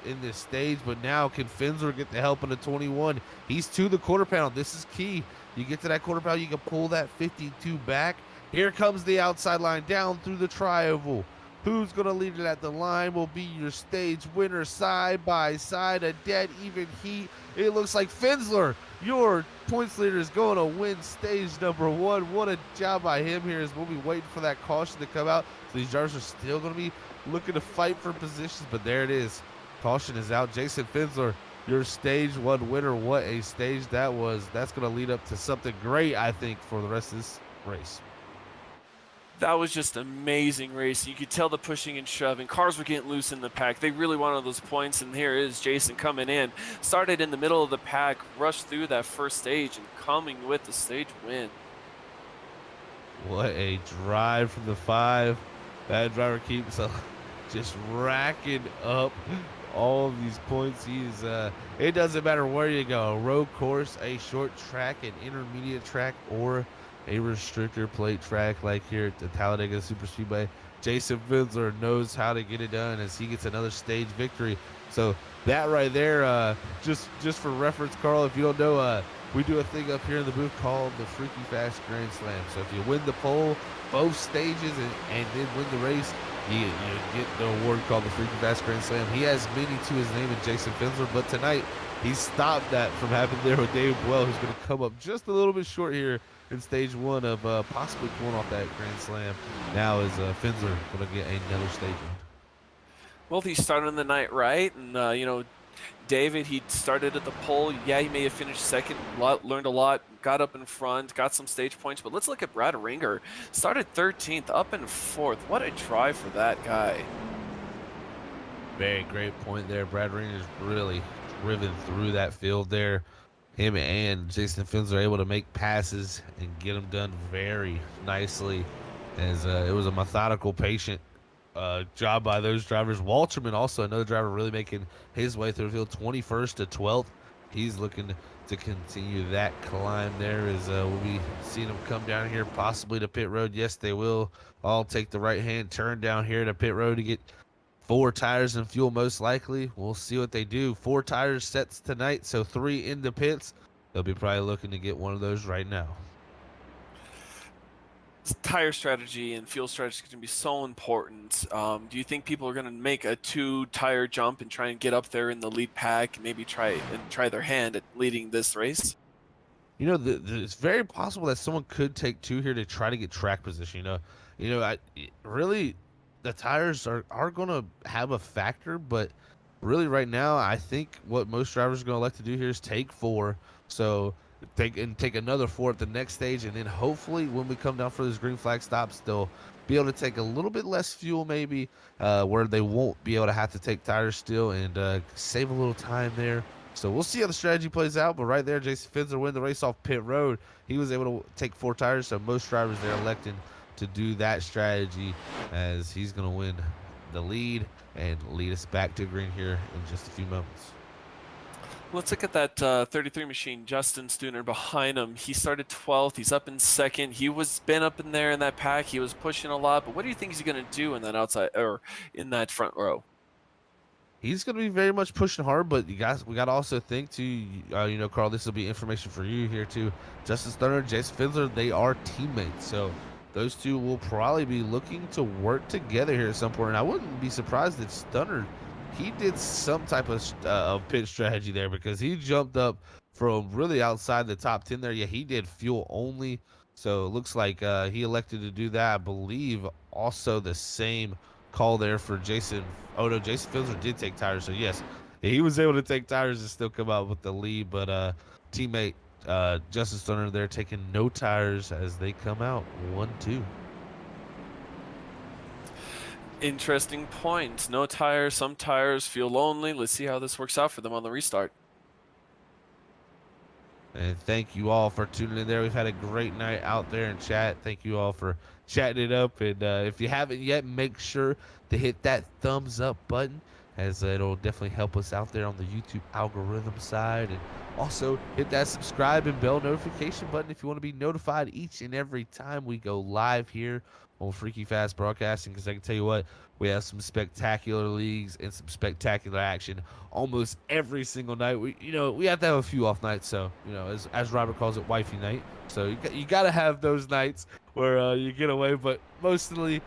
in this stage. But now can Fensler get the help in the 21? He's to the quarter panel. This is key. You get to that quarter panel, you can pull that 52 back. Here comes the outside line down through the tri-oval. Who's going to lead it at the line will be your stage winner, side by side, a dead even heat. It looks like Fensler, your points leader, is going to win stage number 1. What a job by him here as we'll be waiting for that caution to come out. So these drivers are still going to be looking to fight for positions, but there it is. Caution is out. Jason Fensler, your stage 1 winner. What a stage that was. That's going to lead up to something great, I think, for the rest of this race. That was just an amazing race. You could tell the pushing and shoving. Cars were getting loose in the pack. They really wanted those points, and here is Jason coming in. Started in the middle of the pack, rushed through that first stage, and coming with the stage win. What a drive from the 5. That driver keeps just racking up all of these points. He's it doesn't matter where you go, a road course, a short track, an intermediate track, or a restrictor plate track like here at the Talladega Super Speedway. Jason Fensler knows how to get it done as he gets another stage victory. So that right there, just for reference, Carl, if you don't know, we do a thing up here in the booth called the Freaky Fast Grand Slam. So if you win the pole, both stages, and then win the race, you get the award called the Freaky Fast Grand Slam. He has many to his name in Jason Fensler, but tonight he stopped that from happening there with David Boyle, who's going to come up just a little bit short here in stage 1 of possibly pulling off that Grand Slam. Now is Fensler going to get another stage win. Well, he started the night right, and David, he started at the pole. Yeah, he may have finished second, learned a lot, got up in front, got some stage points. But let's look at Brad Ringer. Started 13th, up in 4th. What a drive for that guy. Very great point there. Brad Ringer's really driven through that field there. Him and Jason Fensler are able to make passes and get them done very nicely, as it was a methodical, patient job by those drivers. Walterman, also another driver, really making his way through the field, 21st to 12th. He's looking to continue that climb there, as we'll be seeing them come down here possibly to pit road. Yes, they will all take the right-hand turn down here to pit road to get 4 tires and fuel, most likely. We'll see what they do. 4 tires sets tonight, so 3 in the pits. They'll be probably looking to get one of those right now. Tire strategy and fuel strategy is going to be so important. Do you think people are going to make a 2-tire jump and try and get up there in the lead pack, and maybe try their hand at leading this race? You know, it's very possible that someone could take 2 here to try to get track position. Really, the tires are going to have a factor, but really right now, I think what most drivers are going to elect to do here is take 4. So take another 4 at the next stage, and then hopefully when we come down for those green flag stops, they'll be able to take a little bit less fuel, maybe where they won't be able to have to take tires still, and save a little time there. So we'll see how the strategy plays out. But right there, Jason Fensler win the race off pit road. He was able to take 4 tires, so most drivers they're electing to do that strategy, as he's going to win the lead and lead us back to green here in just a few moments. Let's look at that 33 machine, Justin Stuner behind him. He started 12th. He's up in second. He was been up in there in that pack. He was pushing a lot. But what do you think he's going to do in that outside or in that front row? He's going to be very much pushing hard, but we got to also think too. You know, Carl, this will be information for you here too. Justin Stunner, Jason Finsler, they are teammates, so those two will probably be looking to work together here at some point. And I wouldn't be surprised if Stunner, he did some type of pit strategy there, because he jumped up from really outside the top 10 there. Yeah, he did fuel only, so it looks like he elected to do that. I believe also the same call there for Jason. Oh no, Jason Fielder did take tires, so yes, he was able to take tires and still come out with the lead. But teammate Justin Stunner there taking no tires as they come out 1-2. Interesting point. No tires, some tires, fuel only. Let's see how this works out for them on the restart. And thank you all for tuning in there. We've had a great night out there in chat. Thank you all for chatting it up. And if you haven't yet, make sure to hit that thumbs up button, as it'll definitely help us out there on the YouTube algorithm side. And also hit that subscribe and bell notification button if you want to be notified each and every time we go live here on Freaky Fast Broadcasting, because I can tell you what, we have some spectacular leagues and some spectacular action almost every single night. We have to have a few off nights, so as Robert calls it, wifey night. So you got to have those nights where you get away, but mostly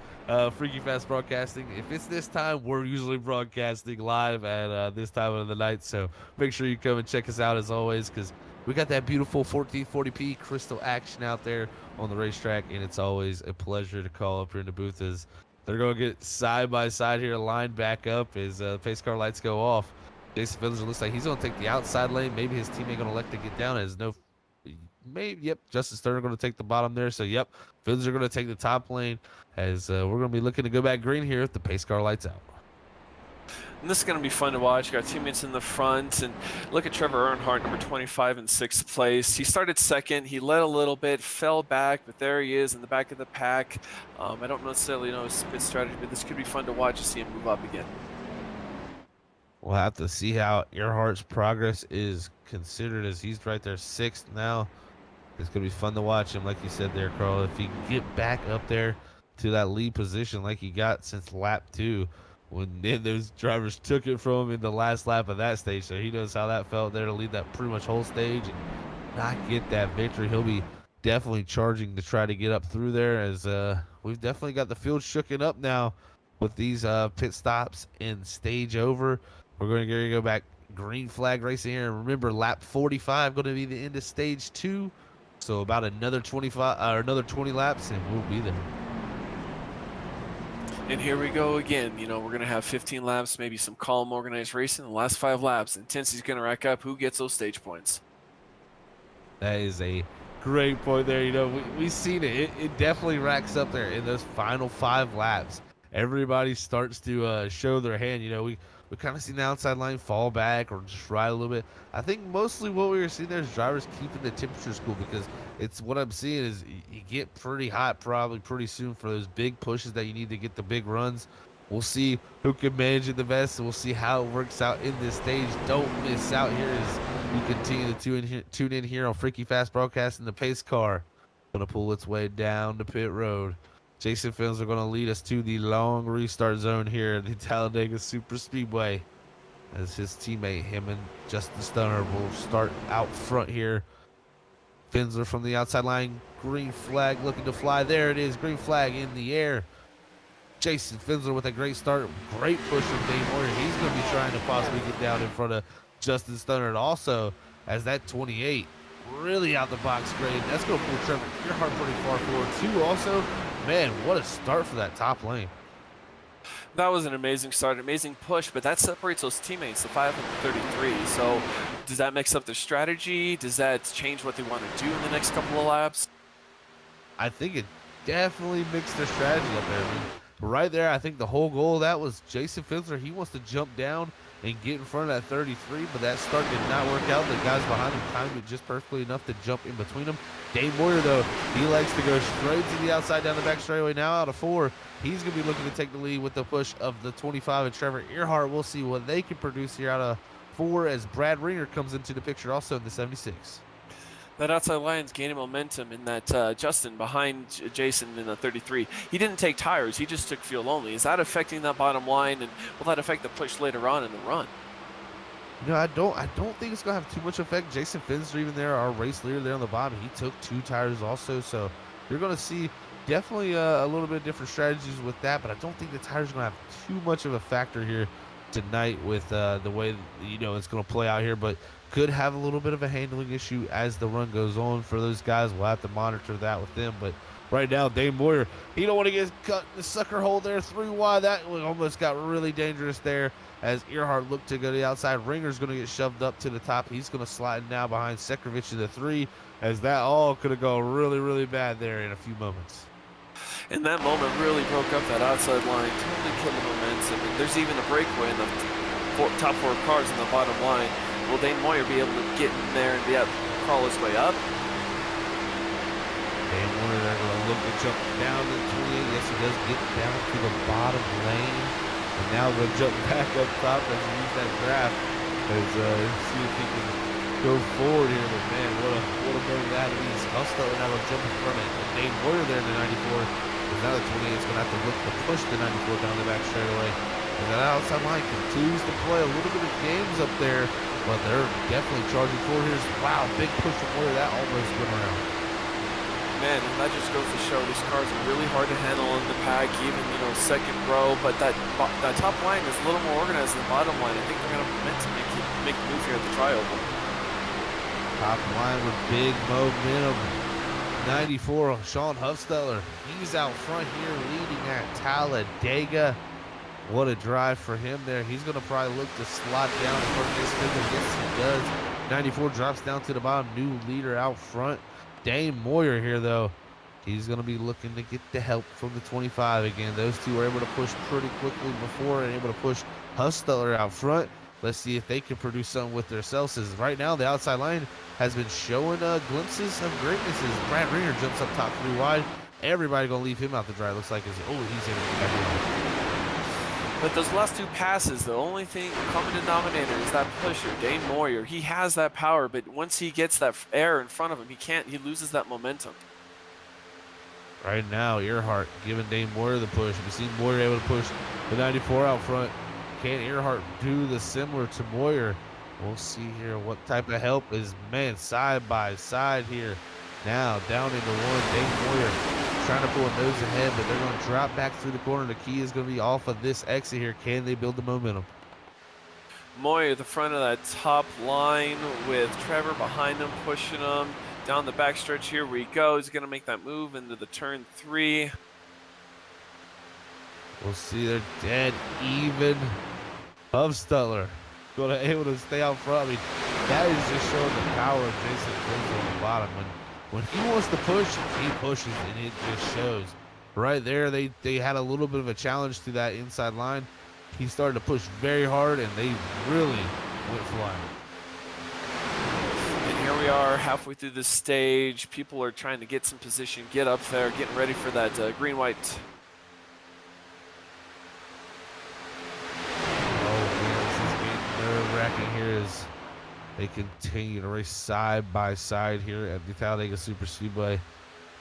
Freaky Fast Broadcasting, if it's this time, we're usually broadcasting live at this time of the night. So make sure you come and check us out as always, because we got that beautiful 1440p crystal action out there on the racetrack, and it's always a pleasure to call up here in the booth as they're going to get side by side here, lined back up as pace car lights go off. Jason Fielder looks like he's going to take the outside lane. Maybe his teammate going to elect to get down. Yep, Justin Sturner going to take the bottom there. So, yep, Fields are going to take the top lane as we're going to be looking to go back green here if the pace car lights out. And this is going to be fun to watch. Got teammates in the front, and look at Trevor Earnhardt, number 25 in 6th place. He started second. He led a little bit, fell back, but there he is in the back of the pack. I don't necessarily know his pit strategy, but this could be fun to watch to see him move up again. We'll have to see how Earhart's progress is considered, as he's right there 6th now. It's going to be fun to watch him, like you said there, Carl. If he can get back up there to that lead position like he got since lap 2, when then those drivers took it from him in the last lap of that stage. So he knows how that felt there to lead that pretty much whole stage and not get that victory. He'll be definitely charging to try to get up through there, as we've definitely got the field shooken up now with these pit stops and stage over. We're going to go back green flag racing here. And remember, lap 45 going to be the end of stage 2. So about another 25 or another 20 laps and we'll be there. And here we go again. We're going to have 15 laps, maybe some calm, organized racing. The last 5 laps, intensity's going to rack up. Who gets those stage points? That is a great point there. We've seen it. It definitely racks up there in those final 5 laps. Everybody starts to show their hand. We kind of seen the outside line fall back or just ride a little bit. I think mostly what we were seeing there is drivers keeping the temperatures cool, because it's what I'm seeing is you get pretty hot probably pretty soon for those big pushes that you need to get the big runs. We'll see who can manage it the best, and we'll see how it works out in this stage. Don't miss out here as you continue to tune in here on Freaky Fast Broadcasting. The pace car going to pull its way down the pit road. Jason Fields are going to lead us to the long restart zone here at the Talladega Super Speedway, as his teammate, him and Justin Stunner, will start out front here. Finsler from the outside line, green flag looking to fly. There it is, green flag in the air. Jason Finsler with a great start, great push from Dave Moyer. He's going to be trying to possibly get down in front of Justin Stunner. And also, as that 28 really out the box grade, that's going to pull Trevor Earhart pretty far forward too. Also, man, what a start for that top lane. That was an amazing start, amazing push, but that separates those teammates, the 5 and the 33. So does that mix up their strategy? Does that change what they want to do in the next couple of laps? I think it definitely mixed their strategy up there. Right there, I think the whole goal of that was Jason Finsler. He wants to jump down and get in front of that 33, but that start did not work out. The guys behind him timed it just perfectly enough to jump in between them. Dave Moyer, though, he likes to go straight to the outside down the back straightaway. Now out of 4, he's going to be looking to take the lead with the push of the 25 and Trevor Earhart. We'll see what they can produce here out of 94 as Brad Ringer comes into the picture also in the 76. That outside line's gaining momentum in that Justin behind Jason in the 33. He didn't take tires. He just took fuel only. Is that affecting that bottom line, and will that affect the push later on in the run? You know, I don't think it's gonna have too much effect. Jason Finster even there, our race leader there on the bottom, he took 2 tires also, so you're gonna see definitely a little bit different strategies with that, but I don't think the tires are gonna have too much of a factor here tonight with the way it's gonna play out here, but could have a little bit of a handling issue as the run goes on for those guys. We'll have to monitor that with them, but right now, Dane Moyer, he don't want to get cut in the sucker hole there 3 wide. That almost got really dangerous there as Earhart looked to go to the outside. Ringer's going to get shoved up to the top. He's going to slide now behind Sekrovich in the 3, as that all could have gone really, really bad there in a few moments. And that moment really broke up that outside line, totally killed the momentum. And there's even a breakaway in the top 4 cars in the bottom line. Will Dane Moyer be able to get in there and crawl his way up? Dane Moyer, they're going to look to jump down to 28. Yes, he does get down to the bottom lane. And now we'll jump back up top as he uses that draft. As see if he can go forward here. But man, what a moment that is. Husto now will jump in front of it. And Dane Moyer there in the 94. Because now the 28 is going to have to look to push the 94 down the back straight away. And that outside line continues to play a little bit of games up there, but they're definitely charging forward here. Wow, big push from Moyer. That almost went around. Man, and that just goes to show these cars are really hard to handle in the pack, even, second row. But that top line is a little more organized than the bottom line. I think they're going to momentum make the move here at the trioval. Top line with big momentum. 94, Sean Hufsteller. He's out front here leading at Talladega. What a drive for him there. He's going to probably look to slot down in front of this figure. Yes, he does. 94 drops down to the bottom. New leader out front. Dane Moyer here, though. He's going to be looking to get the help from the 25 again. Those two were able to push pretty quickly before and able to push Hufsteller out front. Let's see if they can produce something with themselves. As right now, the outside line has been showing glimpses of greatness as Brad Ringer jumps up top 3 wide. Everybody going to leave him out the dry. Looks like he's able to get everyone. But those last 2 passes, the only thing, common denominator is that pusher, Dane Moyer. He has that power, but once he gets that air in front of him, he loses that momentum. Right now, Earhart giving Dane Moyer the push. We've seen Moyer able to push the 94 out front. Can Earhart do the similar to Moyer? We'll see here what type of help is, man, side by side here. Now, down into 1, Dane Moyer trying to pull a nose ahead, but they're going to drop back through the corner. The key is going to be off of this exit here. Can they build the momentum? Moyer at the front of that top line with Trevor behind him, pushing him down the back stretch. Here we go. He's going to make that move into the turn 3. We'll see. They're dead even. Hufsteller going to able to stay out front. I mean, that is just showing the power of Jason Finster on the bottom. When he wants to push, he pushes, and it just shows. Right there, they had a little bit of a challenge to that inside line. He started to push very hard, and they really went flying. And here we are halfway through the stage. People are trying to get some position, get up there, getting ready for that green-white. Oh, man, this is getting nerve-wracking here as they continue to race side by side here at the Talladega Super Speedway.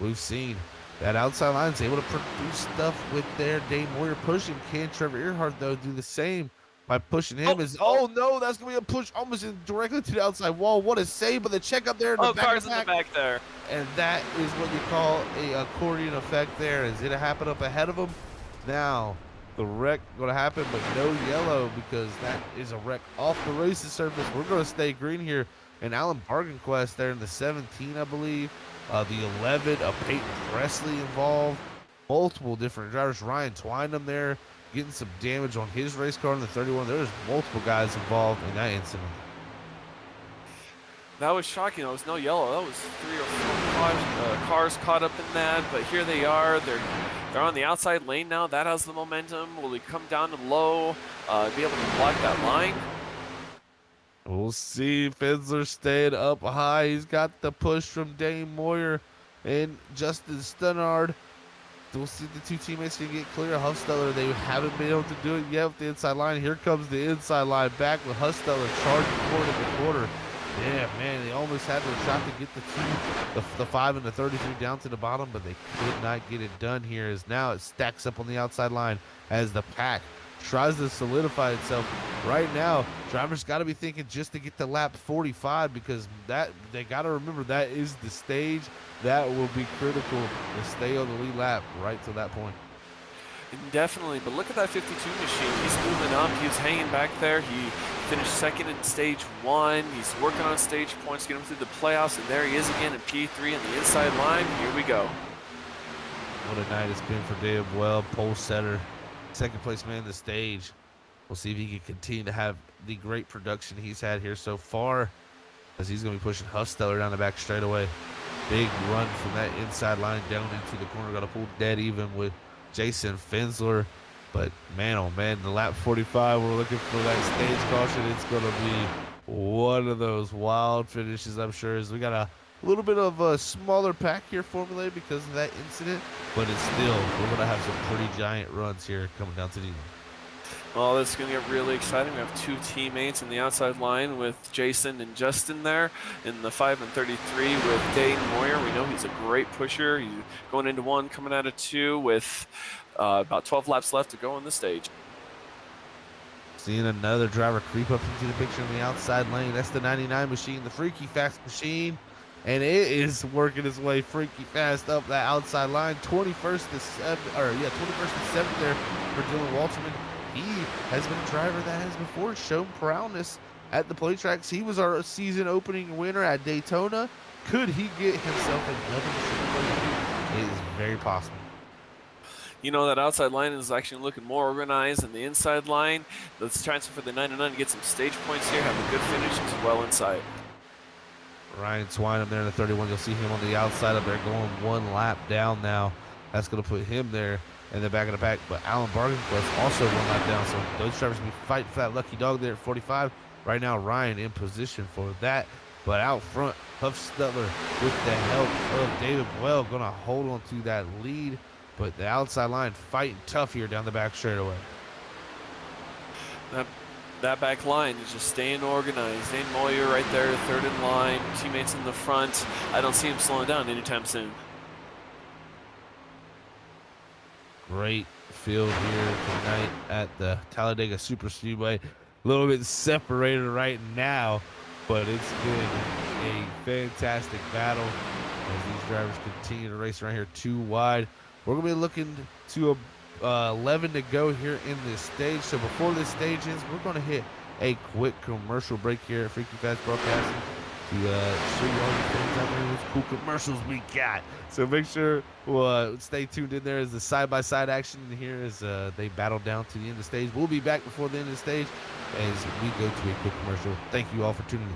We've seen that outside line is able to produce stuff with their Dane Moyer pushing. Can Trevor Earhart, though, do the same by pushing him? Oh no, that's going to be a push almost directly to the outside wall. What a save, but the check up there in the back. Cars in the back there. And that is what you call a accordion effect there. As it happened up ahead of him. Now, the wreck going to happen, but no yellow because that is a wreck off the racing surface. We're going to stay green here. And Alan Bargain Quest there in the 17, I believe. The 11, Peyton Presley involved. Multiple different drivers. Ryan Twynham there getting some damage on his race car in the 31. There's multiple guys involved in that incident. That was shocking. There was no yellow. That was 3 or 4 cars caught up in that. But here they are. They're on the outside lane now. That has the momentum. Will he come down to low, be able to block that line? We'll see. Finsler staying up high. He's got the push from Dane Moyer and Justin Stennard. we'll see if the two teammates can get clear. Huffsteller, they haven't been able to do it yet with the inside line. Here comes the inside line back with Huffsteller charging forward in the quarter. Yeah, man, they almost had their shot to get the 5 and the 33 down to the bottom, but they could not get it done here, as now it stacks up on the outside line as the pack tries to solidify itself. Right now, drivers got to be thinking just to get to lap 45, because that they got to remember that is the stage that will be critical to stay on the lead lap right to that point. Definitely, but look at that 52 machine. He's moving up. He was hanging back there. He finished second in stage 1. He's working on stage points, getting him through the playoffs, and there he is again in P3 on the inside line. Here we go. What a night it's been for Dave Well, pole setter, second place man in the stage. We'll see if he can continue to have the great production he's had here so far, as he's going to be pushing Huffsteller down the back straightaway. Big run from that inside line down into the corner. Got to pull dead even with Jason Fensler. But man, oh man, the lap 45, we're looking for that stage caution. It's going to be one of those wild finishes, I'm sure, as we got a little bit of a smaller pack here formulated because of that incident, but it's still, we're going to have some pretty giant runs here coming down to the end. Well, this is going to get really exciting. We have two teammates in the outside line with Jason and Justin there. In the 5 and 33 with Dane Moyer. We know he's a great pusher. He's going into 1, coming out of 2 with about 12 laps left to go on the stage. Seeing another driver creep up into the picture in the outside lane. That's the 99 machine, the freaky fast machine. And it is working its way freaky fast up that outside line. 21st to 7th there for Dylan Walterman. He has been a driver that has before shown prowess at the play tracks. He was our season opening winner at Daytona. Could he get himself another machine? It is very possible. You know, that outside line is actually looking more organized than the inside line. Let's transfer for the 99 to get some stage points here, have a good finish as well inside. Ryan Swine up there in the 31. You'll see him on the outside up there going 1 lap down now. That's going to put him there in the back of the pack. But Alan Bargenquist also 1 lap down. So those drivers will be fighting for that lucky dog there at 45. Right now, Ryan in position for that. But out front, Huffsteller with the help of David Well going to hold on to that lead. But the outside line fighting tough here down the back straightaway. That back line is just staying organized. Dane Moyer right there, 3rd in line, teammates in the front. I don't see him slowing down anytime soon. Great field here tonight at the Talladega Super Speedway. A little bit separated right now, but it's been a fantastic battle as these drivers continue to race around here 2 wide. We're going to be looking to 11 to go here in this stage. So before this stage ends, we're going to hit a quick commercial break here at Freaky Fast Broadcasting to show you all the things out there, those cool commercials we got. So make sure we'll stay tuned in there as the side-by-side action here as they battle down to the end of the stage. We'll be back before the end of the stage as we go to a quick commercial. Thank you all for tuning in.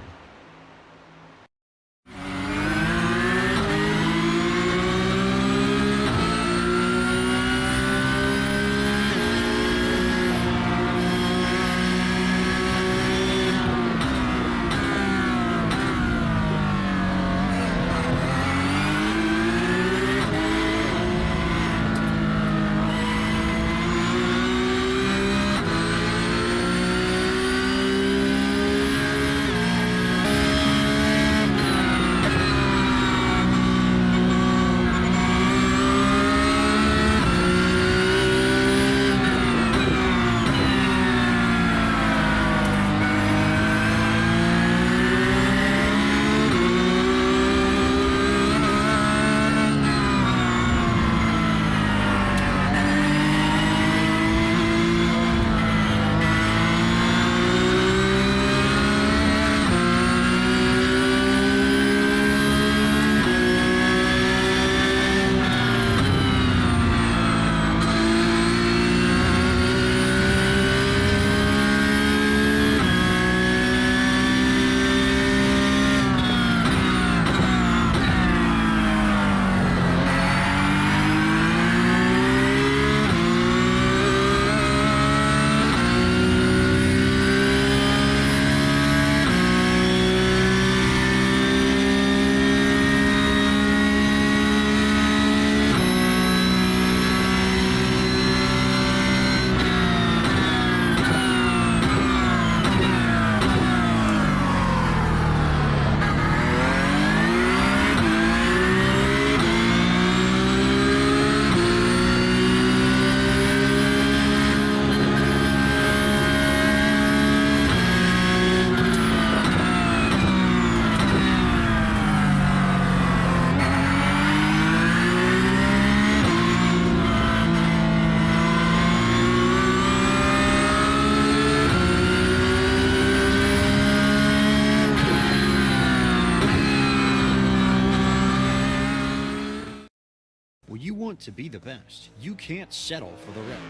want to be the best, you can't settle for the rest.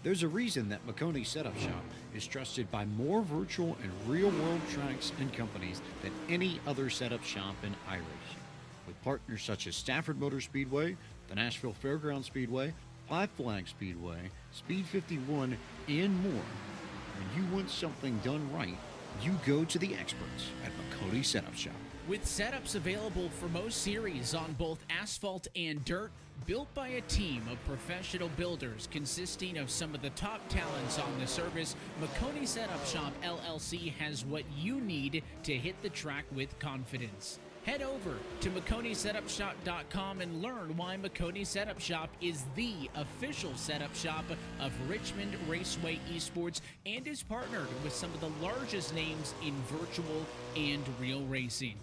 There's a reason that Maconi Setup Shop is trusted by more virtual and real-world tracks and companies than any other setup shop in iRacing. With partners such as Stafford Motor Speedway, the Nashville Fairgrounds Speedway, Five Flag Speedway, Speed 51, and more. When you want something done right, you go to the experts at Maconi Setup Shop. With setups available for most series on both asphalt and dirt, built by a team of professional builders consisting of some of the top talents on the service, Maconi Setup Shop LLC has what you need to hit the track with confidence. Head over to MaconiSetupShop.com and learn why Maconi Setup Shop is the official setup shop of Richmond Raceway Esports and is partnered with some of the largest names in virtual and real racing.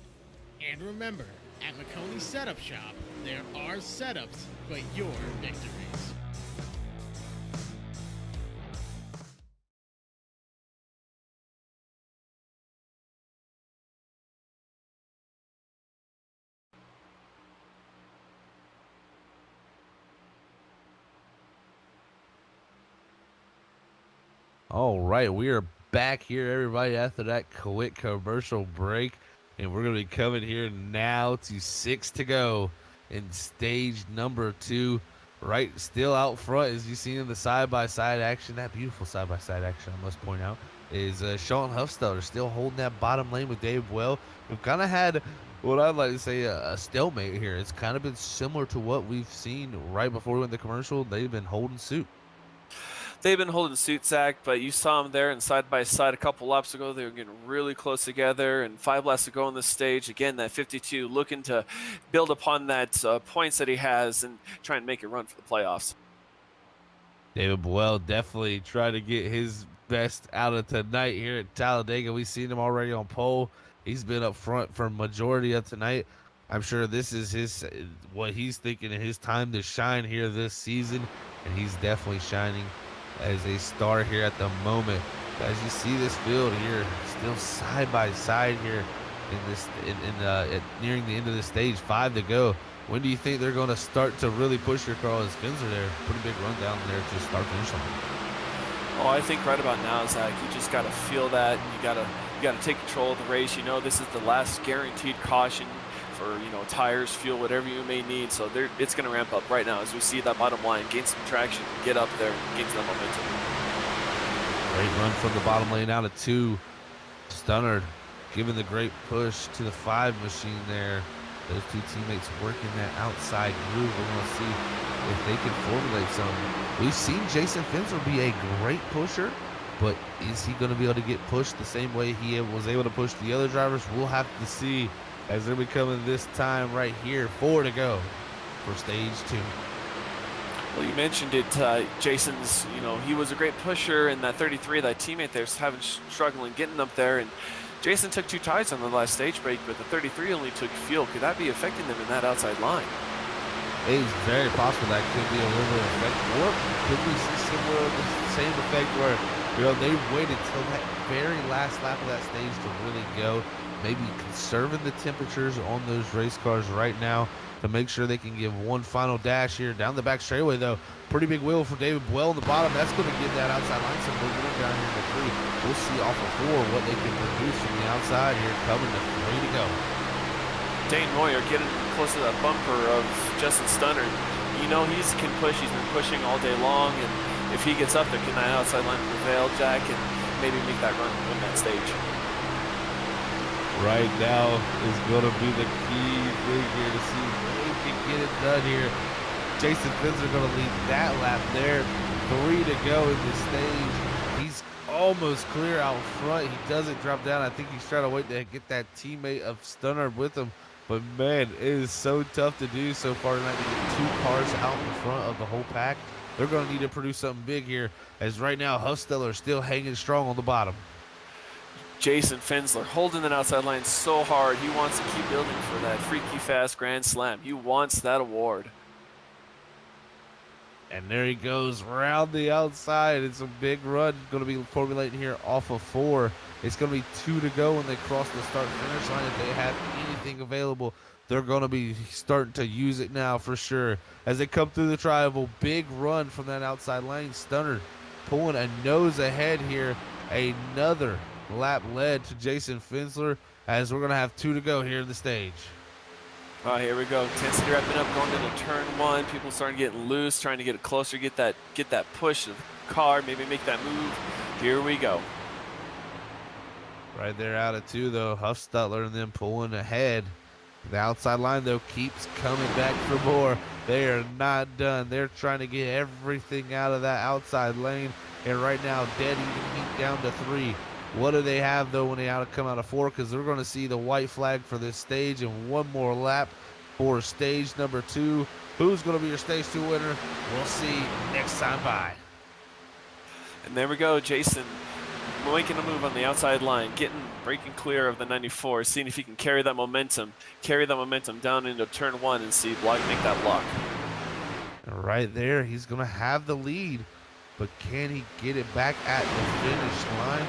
And remember, at Maconi Setup Shop, there are setups, but your victories. All right, we are back here, everybody, after that quick commercial break. And we're going to be coming here now to 6 to go in stage number 2. Right, still out front, as you see in the side-by-side action. That beautiful side-by-side action, I must point out, is Sean Huffstetter still holding that bottom lane with Dave Well. We've kind of had what I'd like to say a stalemate here. It's kind of been similar to what we've seen right before we went to commercial. They've been holding suit. They've been holding suit, Zach, but you saw them there and side by side a couple laps ago. They were getting really close together, and 5 laps to go on this stage. Again, that 52 looking to build upon that points that he has and try and make it run for the playoffs. David Boyle definitely trying to get his best out of tonight here at Talladega. We've seen him already on pole. He's been up front for majority of tonight. I'm sure this is what he's thinking of his time to shine here this season, and he's definitely shining as a star here at the moment. As you see this field here, still side by side here nearing the end of the stage, 5 to go. When do you think they're going to start to really push your car? As Fins are there, pretty big run down there to start finish line. Oh, I think right about now, Zach, you just got to feel that. You got to take control of the race. You know, this is the last guaranteed caution for, you know, tires, fuel, whatever you may need. So it's going to ramp up right now as we see that bottom line gain some traction, get up there, and gain some momentum. Great run from the bottom lane out of 2. Stunnard giving the great push to the 5 machine there. Those 2 teammates working that outside groove. We're going to see if they can formulate something. We've seen Jason Fensler be a great pusher, but is he going to be able to get pushed the same way he was able to push the other drivers? We'll have to see as they're becoming this time right here. 4 to go for stage 2. Well, you mentioned it, Jason's, you know, he was a great pusher, and that 33, that teammate there's having struggling getting up there, and Jason took 2 tires on the last stage break, but the 33 only took fuel. Could that be affecting them in that outside line? It is very possible that could be a little bit of effect, or could we see similar the same effect where, you know, they waited till that very last lap of that stage to really go, maybe conserving the temperatures on those race cars right now to make sure they can give one final dash here down the back straightaway. Though pretty big wheel for David Boyle in the bottom. That's going to give that outside line some momentum down here in the 3. We'll see off of 4 what they can produce from the outside here, coming to 3 to go. Dane Moyer getting close to that bumper of Justin Stunner. You know, he can push. He's been pushing all day long, and if he gets up there, can that outside line prevail, Jack, and maybe make that run on that stage? Right now is going to be the key thing here to see if they can get it done here. Jason Fensler going to lead that lap there. 3 to go in the stage. He's almost clear out front. He doesn't drop down. I think he's trying to wait to get that teammate of Stunner with him. But, man, it is so tough to do so far tonight to get 2 cars out in front of the whole pack. They're going to need to produce something big here, as right now Huffstetter is still hanging strong on the bottom. Jason Fensler holding that outside line so hard. He wants to keep building for that Freaky Fast Grand Slam. He wants that award. And there he goes around the outside. It's a big run going to be formulating here off of 4. It's going to be 2 to go when they cross the start-finish line. If they have anything available, they're going to be starting to use it now for sure. As they come through the tri-oval, big run from that outside lane. Stunner pulling a nose ahead here. Another lap led to Jason Finsler as we're going to have 2 to go here in the stage. Oh, here we go. Intensity wrapping up, going into turn 1. People starting getting loose, trying to get closer, get that push of the car, maybe make that move. Here we go. Right there out of 2, though. Huffstutler and them pulling ahead. The outside line, though, keeps coming back for more. They are not done. They're trying to get everything out of that outside lane. And right now, dead even heat down to 3. What do they have, though, when they come out of 4? Because they're going to see the white flag for this stage and one more lap for stage number 2. Who's going to be your stage 2 winner? We'll see next time by. And there we go, Jason making a move on the outside line, breaking clear of the 94, seeing if he can carry that momentum down into turn 1 and see make that block. Right there, he's going to have the lead, but can he get it back at the finish line?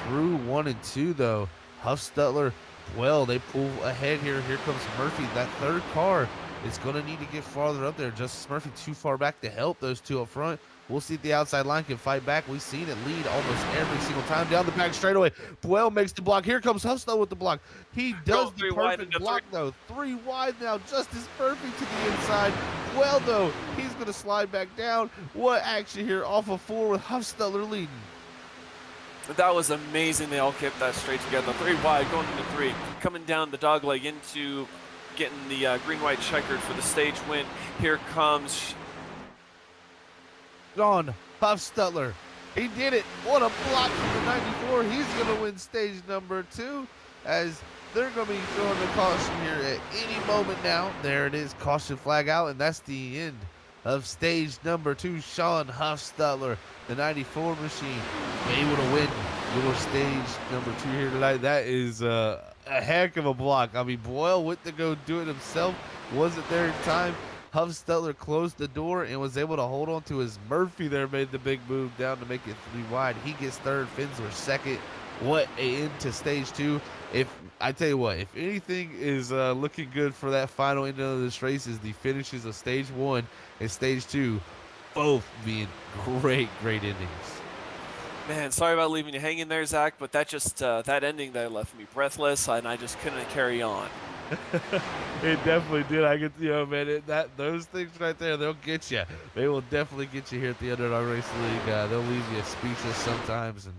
Through 1 and 2, though. Huffstutler, well, they pull ahead here. Here comes Murphy. That third car is going to need to get farther up there. Justice Murphy too far back to help those 2 up front. We'll see if the outside line can fight back. We've seen it lead almost every single time down the back straightaway. Buell makes the block. Here comes Huffstutler with the block. He does the perfect block, though. 3 wide now. Justice Murphy to the inside. Well, though, he's going to slide back down. What action here off of 4 with Huffstutler leading. That was amazing. They all kept that straight together. 3 wide, going into 3. Coming down the dog leg into getting the green-white checkered for the stage win. Here comes Sean Huffstutler. He did it. What a block from the 94. He's going to win stage number 2 as they're going to be throwing the caution here at any moment now. There it is. Caution flag out, and that's the end of stage number 2. Sean Huffstutler, the 94 machine, able to win your stage number 2 here tonight. That is a heck of a block. I mean, Boyle went to go do it himself. Wasn't there in time. Huffstutler closed the door and was able to hold on to his Murphy there, made the big move down to make it 3 wide. He gets 3rd, Finsler 2nd. What a end to stage 2. I tell you what, if anything is looking good for that final end of this race is the finishes of stage 1 and stage 2, both being great endings. Man, sorry about leaving you hanging there, Zach, but that just that ending there left me breathless, and I just couldn't carry on. It definitely did. I get, man, those things right there, they'll get you. They will definitely get you here at the Underdog Racing League. They'll leave you speechless sometimes, and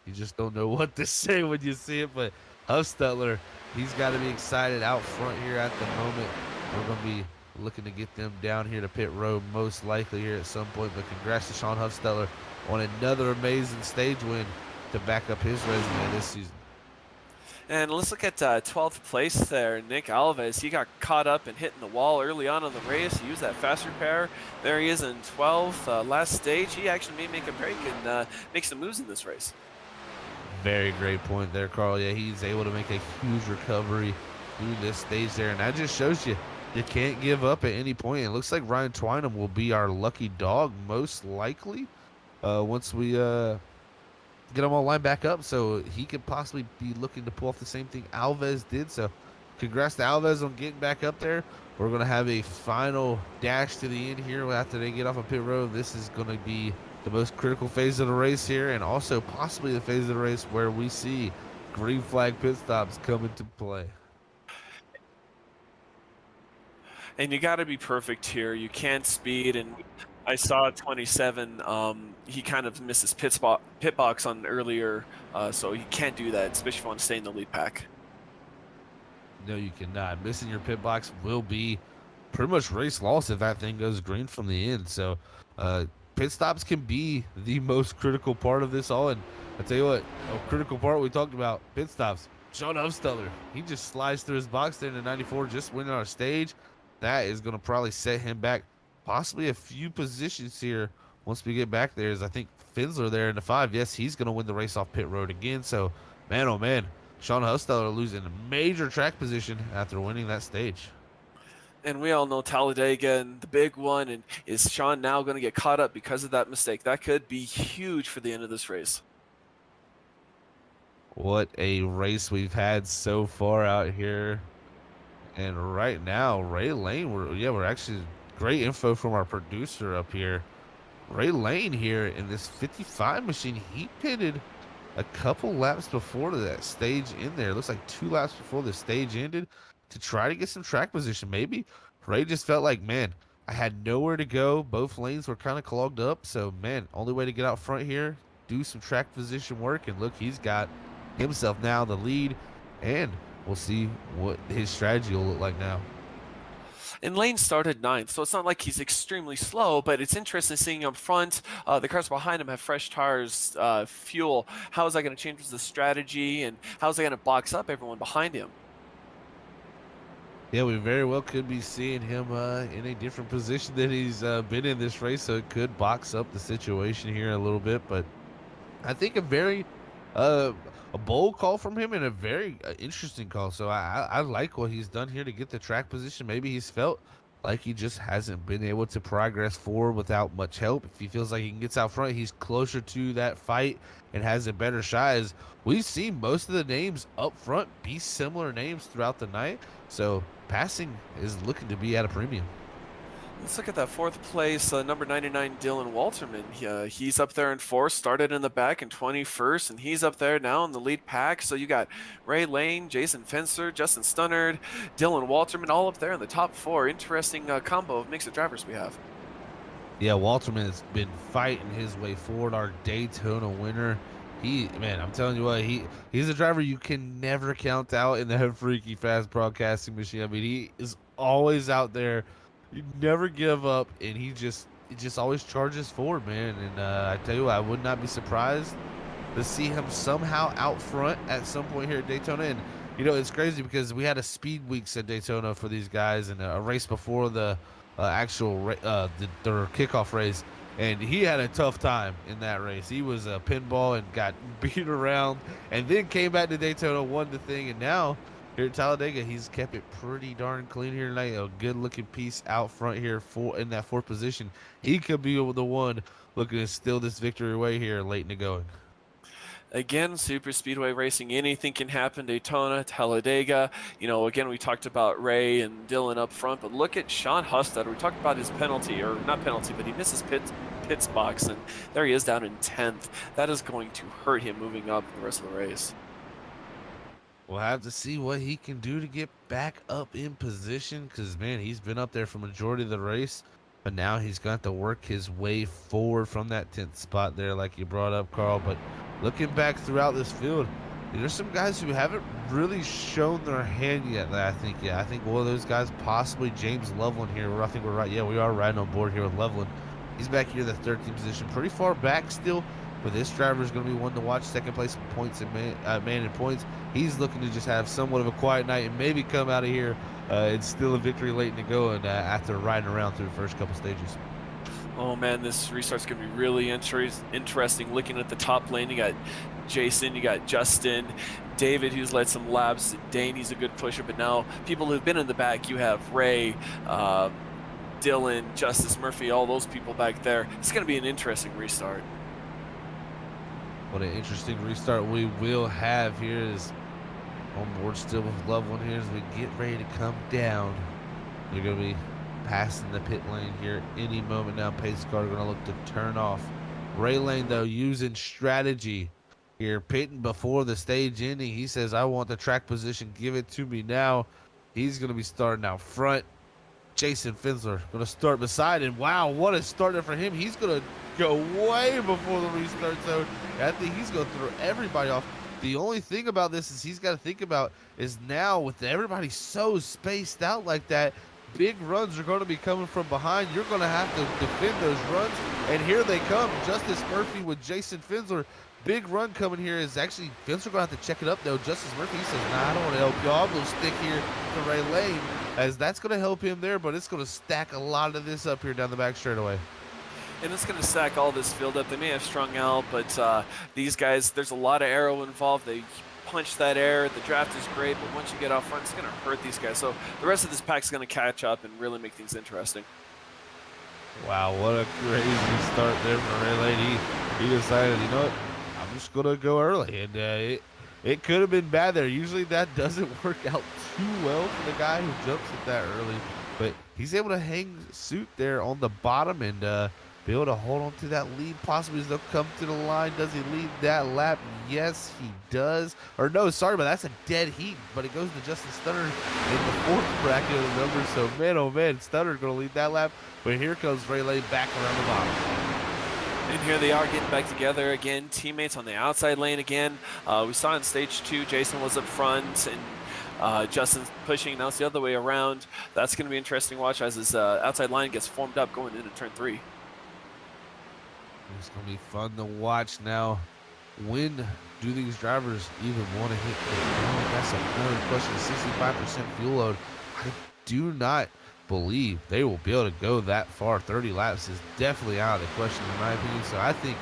you just don't know what to say when you see it. But Huffstutler, he's got to be excited out front here at the moment. We're going to be looking to get them down here to pit road most likely here at some point. But congrats to Sean Huffstutler on another amazing stage win to back up his resume this season. And let's look at 12th place there. Nick Alves, he got caught up and hitting the wall early on in the race. He used that fast repair. There he is in 12th. Last stage, he actually may make a break and make some moves in this race. Very great point there, Carl. Yeah, he's able to make a huge recovery through this stage there. And that just shows you can't give up at any point. It looks like Ryan Twynham will be our lucky dog most likely once we get him all lined back up, so he could possibly be looking to pull off the same thing Alves did. So congrats to Alves on getting back up there. We're going to have a final dash to the end here after they get off of pit road. This is going to be the most critical phase of the race here, and also possibly the phase of the race where we see green flag pit stops come into play. And you got to be perfect here. You can't speed, and I saw 27. He kind of missed his pit box on earlier, so he can't do that, especially if you want to stay in the lead pack. No, you cannot. Missing your pit box will be pretty much race loss if that thing goes green from the end. So pit stops can be the most critical part of this all. And I tell you what, a critical part we talked about, pit stops. Sean Huffstutler, he just slides through his box there in the 94, just winning our stage. That is going to probably set him back possibly a few positions here once we get back there. Is I think Finsler there in the 5. Yes, he's going to win the race off pit road again. So, man, oh, man, Sean Huffstutler losing a major track position after winning that stage. And we all know Talladega and the big one. And is Sean now going to get caught up because of that mistake? That could be huge for the end of this race. What a race we've had so far out here. And right now, Ray Lane, we're actually great info from our producer up here. Ray Lane here in this 55 machine, he pitted a couple laps before that stage in there. It looks like 2 laps before the stage ended to try to get some track position. Maybe Ray just felt like, man, I had nowhere to go. Both lanes were kind of clogged up. So, man, only way to get out front here, do some track position work. And look, he's got himself now the lead. And we'll see what his strategy will look like now. And Lane started 9th, so it's not like he's extremely slow, but it's interesting seeing him up front. The cars behind him have fresh tires, fuel. How is that going to change the strategy, and how is that going to box up everyone behind him? Yeah, we very well could be seeing him in a different position than he's been in this race, so it could box up the situation here a little bit. But I think a very a bold call from him and a very interesting call. So I like what he's done here to get the track position. Maybe he's felt like he just hasn't been able to progress forward without much help. If he feels like he gets out front, he's closer to that fight and has a better shot. As we've seen most of the names up front be similar names throughout the night. So passing is looking to be at a premium. Let's look at that 4th place, number 99, Dylan Walterman. He's up there in 4th, started in the back in 21st, and he's up there now in the lead pack. So you got Ray Lane, Jason Fencer, Justin Stunnard, Dylan Walterman, all up there in the top 4. Interesting combo of mix of drivers we have. Yeah, Walterman has been fighting his way forward, our Daytona winner. Man, I'm telling you what, he's a driver you can never count out in that freaky fast broadcasting machine. I mean, he is always out there. You never give up, and he just always charges forward, man. And I tell you what, I would not be surprised to see him somehow out front at some point here at Daytona. And you know, it's crazy because we had a speed weeks at Daytona for these guys, and a race before the their kickoff race, and he had a tough time in that race. He was a pinball and got beat around, and then came back to Daytona, won the thing, and now here at Talladega, he's kept it pretty darn clean here tonight. A good-looking piece out front here in that 4th position. He could be the one looking to steal this victory away here late in the going. Again, super speedway racing, anything can happen. Daytona, Talladega. You know, again, we talked about Ray and Dylan up front, but look at Sean Hustad. We talked about his penalty, or not penalty, but he misses pits box, and there he is down in 10th. That is going to hurt him moving up the rest of the race. We'll have to see what he can do to get back up in position because, man, he's been up there for majority of the race, but now he's got to work his way forward from that 10th spot there like you brought up, Carl. But looking back throughout this field, there's some guys who haven't really shown their hand yet. I think one of those guys, possibly James Loveland here. I think we're right. Yeah, we are riding on board here with Loveland. He's back here in the 13th position, pretty far back still. But this driver is going to be one to watch. 2nd place in points and man in points. He's looking to just have somewhat of a quiet night and maybe come out of here and steal a victory late in the going after riding around through the first couple stages. Oh man, this restart's going to be really interesting. Looking at the top lane, you got Jason, you got Justin, David, who's led some laps. Dane, he's a good pusher, but now people who've been in the back, you have Ray, Dylan, Justice Murphy, all those people back there. It's going to be an interesting restart. What an interesting restart we will have here is on board still with Loveland here as we get ready to come down. They're going to be passing the pit lane here any moment now. Pace car going to look to turn off. Ray Lane, though, using strategy here, pitting before the stage ending. He says, I want the track position. Give it to me now. He's going to be starting out front. Jason Finsler going to start beside him. Wow, what a starter for him. He's going to go way before the restart zone. I think he's going to throw everybody off. The only thing about this is he's got to think about is now with everybody so spaced out like that, big runs are going to be coming from behind. You're going to have to defend those runs. And here they come. Justice Murphy with Jason Finsler. Big run coming here is actually Finsler going to have to check it up, though. Justice Murphy, he says, nah, I don't want to help y'all. I'm going to stick here to Ray Lane, as that's going to help him there, but it's going to stack a lot of this up here down the back straightaway. And it's going to stack all this field up. They may have strung out, but these guys, there's a lot of aero involved. They punch that air. The draft is great, but once you get out front, it's going to hurt these guys. So the rest of this pack is going to catch up and really make things interesting. Wow, what a crazy start there for Ray Lane. He decided, you know what, I'm just going to go early. And it could have been bad there. Usually that doesn't work out too well for the guy who jumps it that early. But he's able to hang suit there on the bottom and be able to hold on to that lead. Possibly as they'll come to the line. Does he lead that lap? Yes, he does. Or no, sorry, but that's a dead heat. But it goes to Justin Stunner in the fourth bracket of the numbers. So, man, oh, man, Stunner going to lead that lap. But here comes Ray Lane back around the bottom. And here they are getting back together again. Teammates on the outside lane again. We saw in stage 2, Jason was up front and Justin's pushing. Now it's the other way around. That's going to be interesting to watch as his outside line gets formed up going into turn 3. It's going to be fun to watch now. When do these drivers even want to hit the ground? That's another question. 65% fuel load. I do not believe they will be able to go that far. 30 laps is definitely out of the question in my opinion. So I think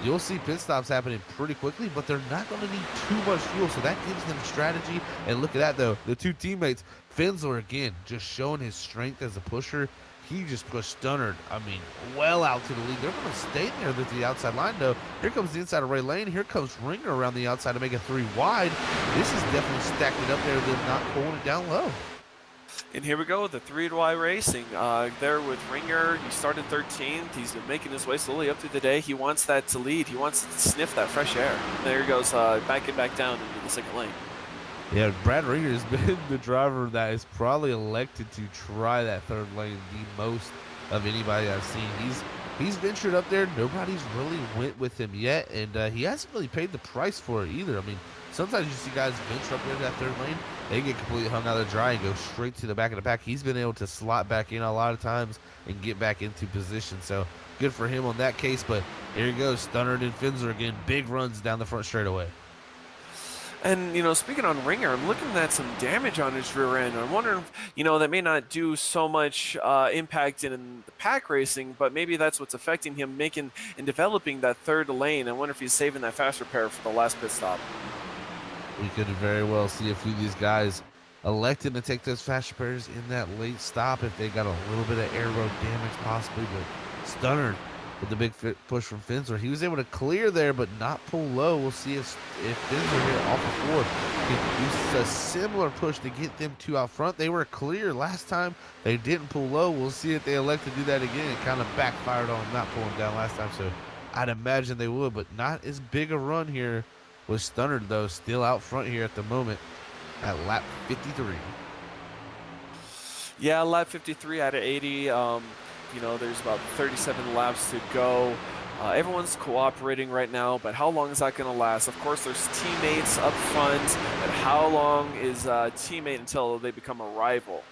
you'll see pit stops happening pretty quickly, but they're not going to need too much fuel. So that gives them strategy. And look at that, though. The two teammates, Finsler, again, just showing his strength as a pusher. He just pushed Stunner, I mean, well out to the lead. They're going to stay there at the outside line, though. Here comes the inside of Ray Lane. Here comes Ringer around the outside to make it 3 wide. This is definitely stacked it up there, them not pulling it down low. And here we go, the 3-wide racing. There with Ringer, he started 13th. He's been making his way slowly up through the day. He wants that to lead. He wants to sniff that fresh air. There he goes, back down into the second lane. Yeah, Brad Ringer has been the driver that is probably elected to try that third lane the most of anybody I've seen. He's ventured up there. Nobody's really went with him yet, and he hasn't really paid the price for it either. I mean, sometimes you see guys venture up there to that third lane, they get completely hung out of the dry and go straight to the back of the pack. He's been able to slot back in a lot of times and get back into position. So good for him on that case. But here he goes, Stunner and Finzer again. Big runs down the front straightaway. And, you know, speaking on Ringer, I'm looking at some damage on his rear end. I'm wondering if, you know, that may not do so much impact in the pack racing, but maybe that's what's affecting him making and developing that third lane. I wonder if he's saving that fast repair for the last pit stop. We could very well see a few of these guys electing to take those fast repairs in that late stop if they got a little bit of air road damage possibly. But Stunner with the big push from Finzer, he was able to clear there but not pull low. We'll see if Finzer here off the floor can use a similar push to get them 2 out front. They were clear last time. They didn't pull low. We'll see if they elect to do that again. It kind of backfired on them not pulling down last time, so I'd imagine they would, but not as big a run here with Stunner, though, still out front here at the moment at lap 53. Yeah, lap 53 out of 80. You know, there's about 37 laps to go. Everyone's cooperating right now, but how long is that going to last? Of course, there's teammates up front, but how long is a teammate until they become a rival?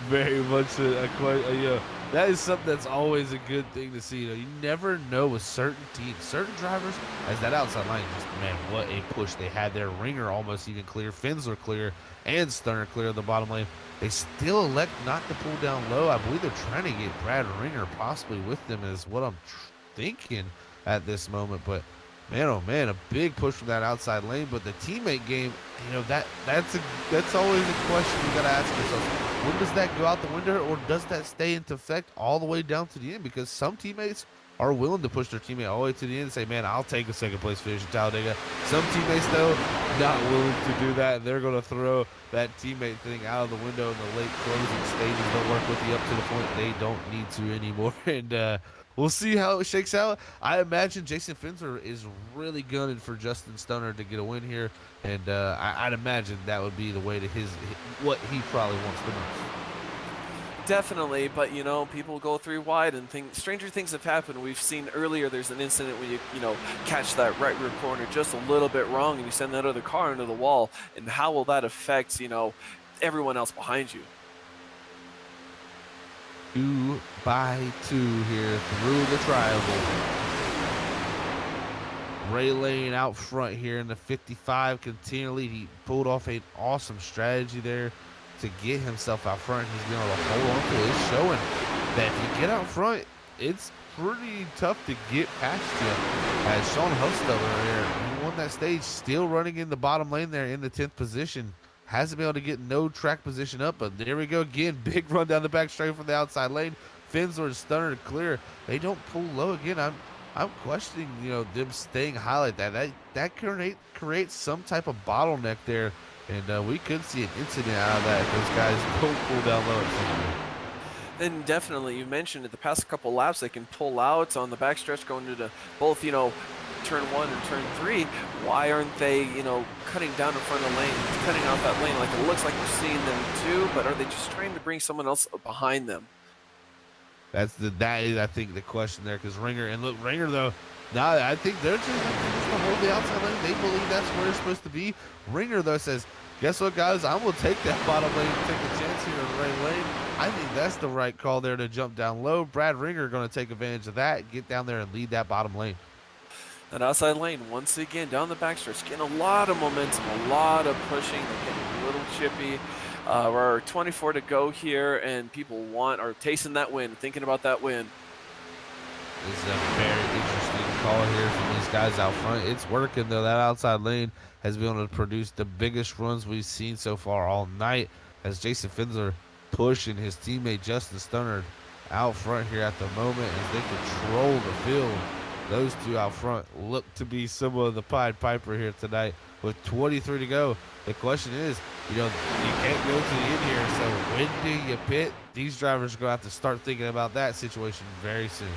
Very much that is something that's always a good thing to see. You never know with certain teams, certain drivers, as that outside line, just, man, what a push they had there. Ringer almost even clear, Finzer clear, and Stunner clear of the bottom lane. They still elect not to pull down low. I believe they're trying to get Brad Ringer possibly with them is what I'm thinking at this moment. But man, oh man, a big push from that outside lane. But the teammate game, you know, that's always a question you got to ask yourself. When does that go out the window, or does that stay into effect all the way down to the end? Because some teammates are willing to push their teammate all the way to the end and say, man, I'll take a second place finish in Talladega. Some teammates, though, not willing to do that. They're going to throw that teammate thing out of the window in the late closing stages. They'll work with you up to the point they don't need to anymore. And we'll see how it shakes out. I imagine Jason Finzer is really gunning for Justin Stunner to get a win here. And I'd imagine that would be the way to what he probably wants the most. Definitely, but you know, people go 3 wide and stranger things have happened. We've seen earlier there's an incident when you know, catch that right rear corner just a little bit wrong and you send that other car into the wall, and how will that affect, you know, everyone else behind you? 2 by 2 here through the triangle. Ray Lane out front here in the 55 continually. He pulled off an awesome strategy there to get himself out front. He's been able to hold on to it. It's showing that if you get out front, it's pretty tough to get past you. As Sean Huffsteller here, he won won that stage, still running in the bottom lane there in the 10th position. Hasn't been able to get no track position up, but there we go again. Big run down the back straight from the outside lane. Finsler and Stunner to clear. They don't pull low again. I'm questioning, them staying high like that. That creates some type of bottleneck there, and we could see an incident out of that if those guys don't pull down low at some point. And definitely, you mentioned it, the past couple laps they can pull out on the backstretch going into both, turn 1 and turn 3. Why aren't they, cutting down in front of the lane, cutting out that lane like it looks like we're seeing them do, but are they just trying to bring someone else behind them? That is, I think, the question there, because Ringer though, now I think they're just to hold the outside lane. They believe that's where it's supposed to be. Ringer though says, guess what, guys? I'm gonna take that bottom lane and take a chance here in the right lane. I think that's the right call there to jump down low. Brad Ringer gonna take advantage of that, get down there and lead that bottom lane. That outside lane, once again, down the backstretch, getting a lot of momentum, a lot of pushing. They're getting a little chippy. We're 24 to go here, and people are tasting that win, thinking about that win. This is a very interesting call here from these guys out front. It's working, though. That outside lane has been able to produce the biggest runs we've seen so far all night, as Jason Finsler pushing his teammate Justin Stunner out front here at the moment as they control the field. Those two out front look to be some of the Pied Piper here tonight with 23 to go. The question is, you can't go to the end here, so when do you pit? These drivers are going to have to start thinking about that situation very soon.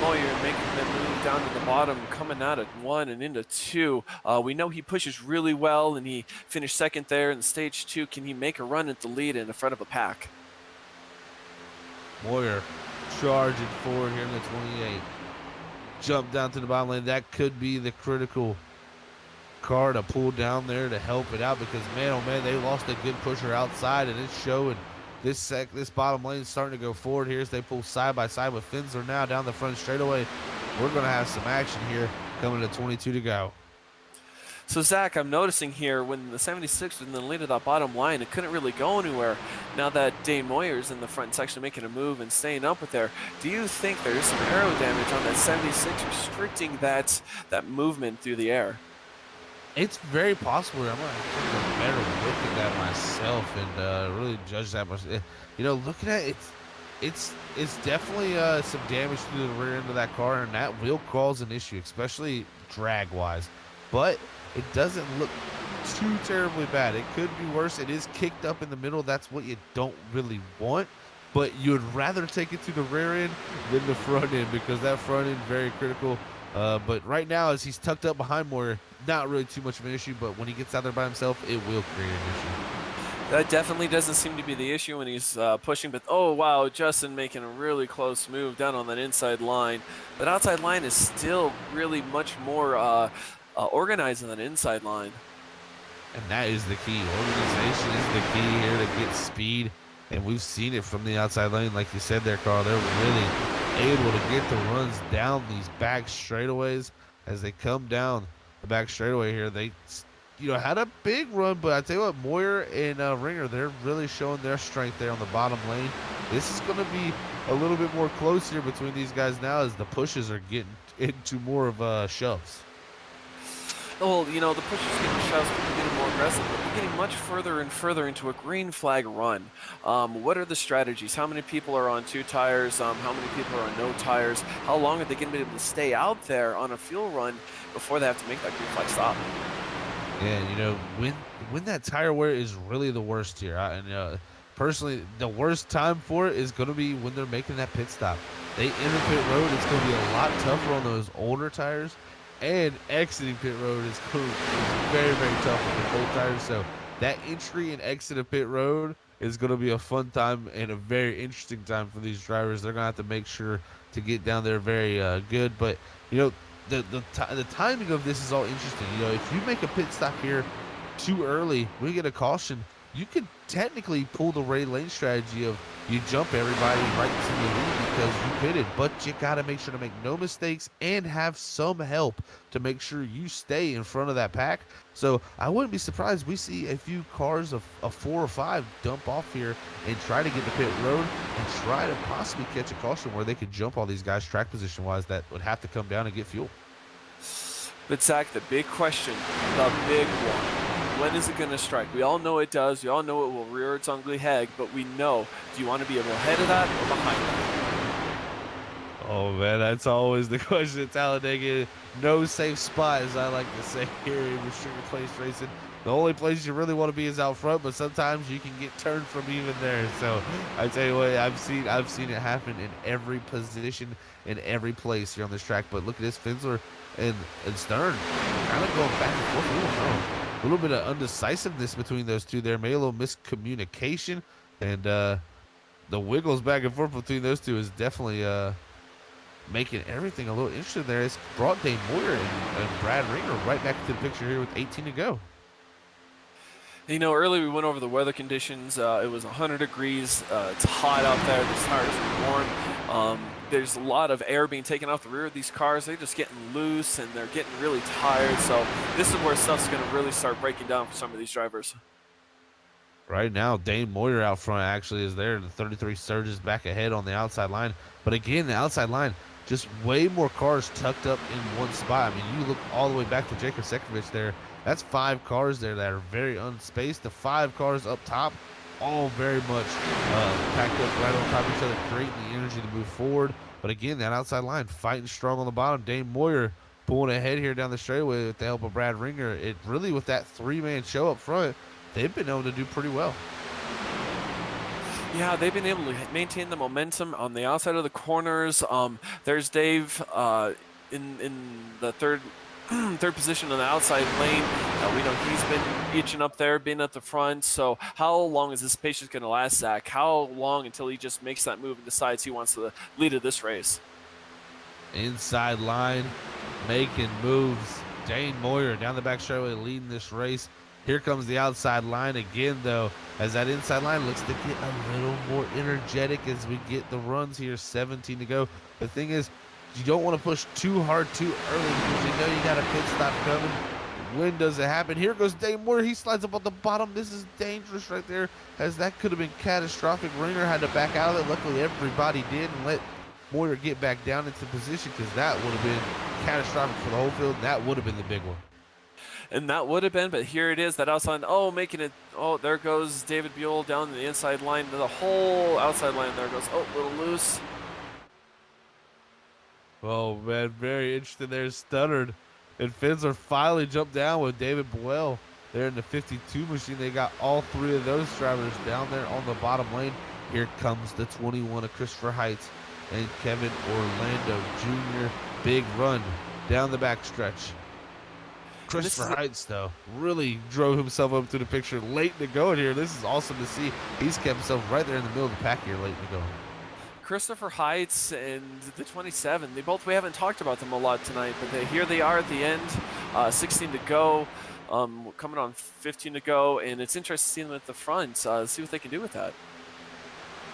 Moyer making them move down to the bottom, coming out at 1 and into 2. We know he pushes really well, and he finished second there in stage 2. Can he make a run at the lead in the front of a pack? Moyer charging forward here in the 28. Jump down to the bottom lane. That could be the critical car to pull down there to help it out, because man, oh man, they lost a good pusher outside, and it's showing. This bottom lane is starting to go forward here as they pull side by side with Finsler now down the front straightaway. We're going to have some action here coming to 22 to go. So, Zach, I'm noticing here when the 76 was in the lead of that bottom line, it couldn't really go anywhere. Now that Dane Moyer's in the front section making a move and staying up with there, do you think there's some aero damage on that 76 restricting that movement through the air? It's very possible. I'm going to take a better look at that myself and really judge that much. Looking at it, it's definitely some damage to the rear end of that car, and that will cause an issue, especially drag-wise. But it doesn't look too terribly bad. It could be worse. It is kicked up in the middle. That's what you don't really want. But you would rather take it to the rear end than the front end, because that front end is very critical. But right now, as he's tucked up behind Moyer, not really too much of an issue. But when he gets out there by himself, it will create an issue. That definitely doesn't seem to be the issue when he's pushing. But, oh, wow, Justin making a really close move down on that inside line. That outside line is still really much more organized than that inside line. And that is the key. Organization is the key here to get speed. And we've seen it from the outside lane, like you said there, Carl. They're really able to get the runs down these back straightaways as they come down the back straightaway here. They, had a big run, but I tell you what, Moyer and Ringer, they're really showing their strength there on the bottom lane. This is going to be a little bit more close here between these guys now as the pushes are getting into more of shoves. Well, the pushers getting shoves, people getting more aggressive, but we're getting much further and further into a green flag run. What are the strategies? How many people are on 2 tires? How many people are on no tires? How long are they going to be able to stay out there on a fuel run before they have to make that green flag stop? Yeah, when that tire wear is really the worst here. Personally, the worst time for it is going to be when they're making that pit stop. They enter pit road, it's going to be a lot tougher on those older tires. And exiting pit road is very, very tough with the cold tires. So that entry and exit of pit road is going to be a fun time and a very interesting time for these drivers. They're going to have to make sure to get down there very good. But, the timing of this is all interesting. If you make a pit stop here too early, we get a caution, you could technically pull the Ray Lane strategy of you jump everybody right to the lead because you pitted, but you got to make sure to make no mistakes and have some help to make sure you stay in front of that pack. So I wouldn't be surprised we see a few cars of 4 or 5 dump off here and try to get the pit road and try to possibly catch a caution where they could jump all these guys track position wise that would have to come down and get fuel. But Zach, the big question, the big one, when is it going to strike? We all know it does. We all know it will rear its ugly head, but we know, do you want to be ahead of that or behind that? Oh, man, that's always the question at Talladega. No safe spot, as I like to say here in restricted place racing. The only place you really want to be is out front, but sometimes you can get turned from even there. So I tell you what, I've seen it happen in every position, in every place here on this track. But look at this, Finsler and Stern kind of going back and forth. We don't know. A little bit of undecisiveness between those two there. Maybe a little miscommunication, and the wiggles back and forth between those two is definitely making everything a little interesting there. It's brought Dane Moyer and Brad Ringer right back into the picture here with 18 to go. You know, earlier we went over the weather conditions. It was 100 degrees. It's hot out there. The tires are warm. There's a lot of air being taken off the rear of these cars. They're just getting loose, and they're getting really tired. So this is where stuff's going to really start breaking down for some of these drivers. Right now, Dane Moyer out front actually is there. The 33 surges back ahead on the outside line. But again, the outside line, just way more cars tucked up in one spot. I mean, you look all the way back to Jacob Sekovich there. That's 5 cars there that are very unspaced. The 5 cars up top, all very much packed up right on top of each other, creating the energy to move forward. But again, that outside line fighting strong on the bottom. Dane Moyer pulling ahead here down the straightaway with the help of Brad Ringer. It really, with that 3-man show up front, they've been able to do pretty well. Yeah, they've been able to maintain the momentum on the outside of the corners. There's Dave in the third position on the outside lane. We know he's been itching up there, being at the front. So how long is this patience going to last, Zach? How long until he just makes that move and decides he wants the lead of this race? Inside line, making moves. Dane Moyer down the back straightaway leading this race. Here comes the outside line again, though, as that inside line looks to get a little more energetic as we get the runs here. 17 to go. The thing is, you don't want to push too hard too early because you know you got a pit stop coming. When does it happen? Here goes Dane Moyer. He slides up on the bottom. This is dangerous right there, as that could have been catastrophic. Ringer had to back out of it. Luckily, everybody did and let Moyer get back down into position, because that would have been catastrophic for the whole field. And that would have been the big one. And that would have been, but here it is, that outside, oh, making it, oh, there goes David Buell down the inside line. The whole outside line there goes, oh, a little loose. Oh, man, very interesting there. Stuttered. And Finsler finally jumped down with David Buell there in the 52 machine. They got all 3 of those drivers down there on the bottom lane. Here comes the 21 of Christopher Heights and Kevin Orlando Jr. Big run down the back stretch. Christopher Heights, though, really drove himself up to the picture late to go here. This is awesome to see. He's kept himself right there in the middle of the pack here late to go. Christopher Heights and the 27, we haven't talked about them a lot tonight, but here they are at the end, 16 to go, coming on 15 to go, and it's interesting to see them at the front, see what they can do with that.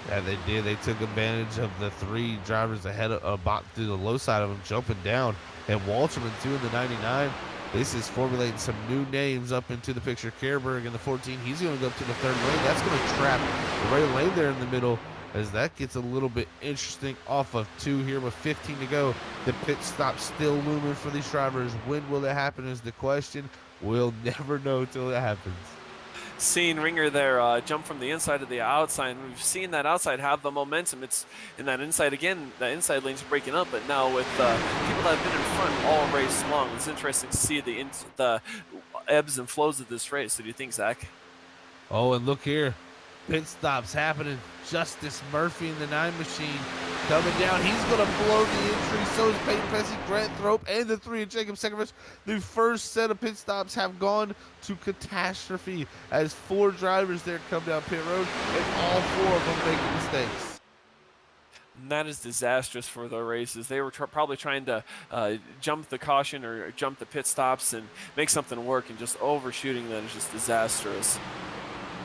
Yeah, they did. They took advantage of the 3 drivers ahead of to the low side of them, jumping down, and Walterman, too, in the 99. This is formulating some new names up into the picture. Kerberg in the 14. He's going to go up to the 3rd lane. That's going to trap the right lane there in the middle, as that gets a little bit interesting off of 2 here with 15 to go. The pit stop still looming for these drivers. When will it happen is the question. We'll never know till it happens. Seeing Ringer there jump from the inside to the outside, and we've seen that outside have the momentum. It's in that inside again. The inside lane's breaking up, but now with people that have been in front all race long, it's interesting to see the ebbs and flows of this race. What do you think, Zach? Oh, and look here. Pit stops happening. Justice Murphy in the 9 machine coming down. He's going to blow the entry. So is Peyton Pesci, Grant Thrope, and the 3 of Jacob Sekovich. The first set of pit stops have gone to catastrophe, as 4 drivers there come down pit road, and all 4 of them making mistakes. And that is disastrous for the races. They were probably trying to jump the caution or jump the pit stops and make something work, and just overshooting that is just disastrous.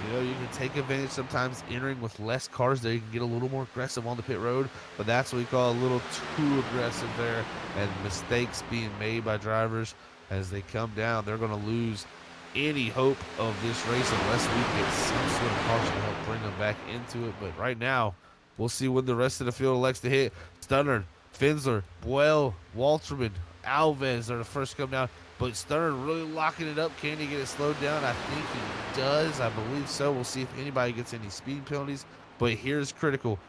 You know, you can take advantage sometimes entering with less cars there. You can get a little more aggressive on the pit road, but that's what we call a little too aggressive there, and mistakes being made by drivers as they come down. They're going to lose any hope of this race unless we get some sort of caution to help bring them back into it. But right now, we'll see when the rest of the field elects to hit. Stunner, Finsler, Buell, Walterman, Alves are the first to come down. But Stunner really locking it up. Can he get it slowed down? I think he does. I believe so. We'll see if anybody gets any speed penalties. But here's critical.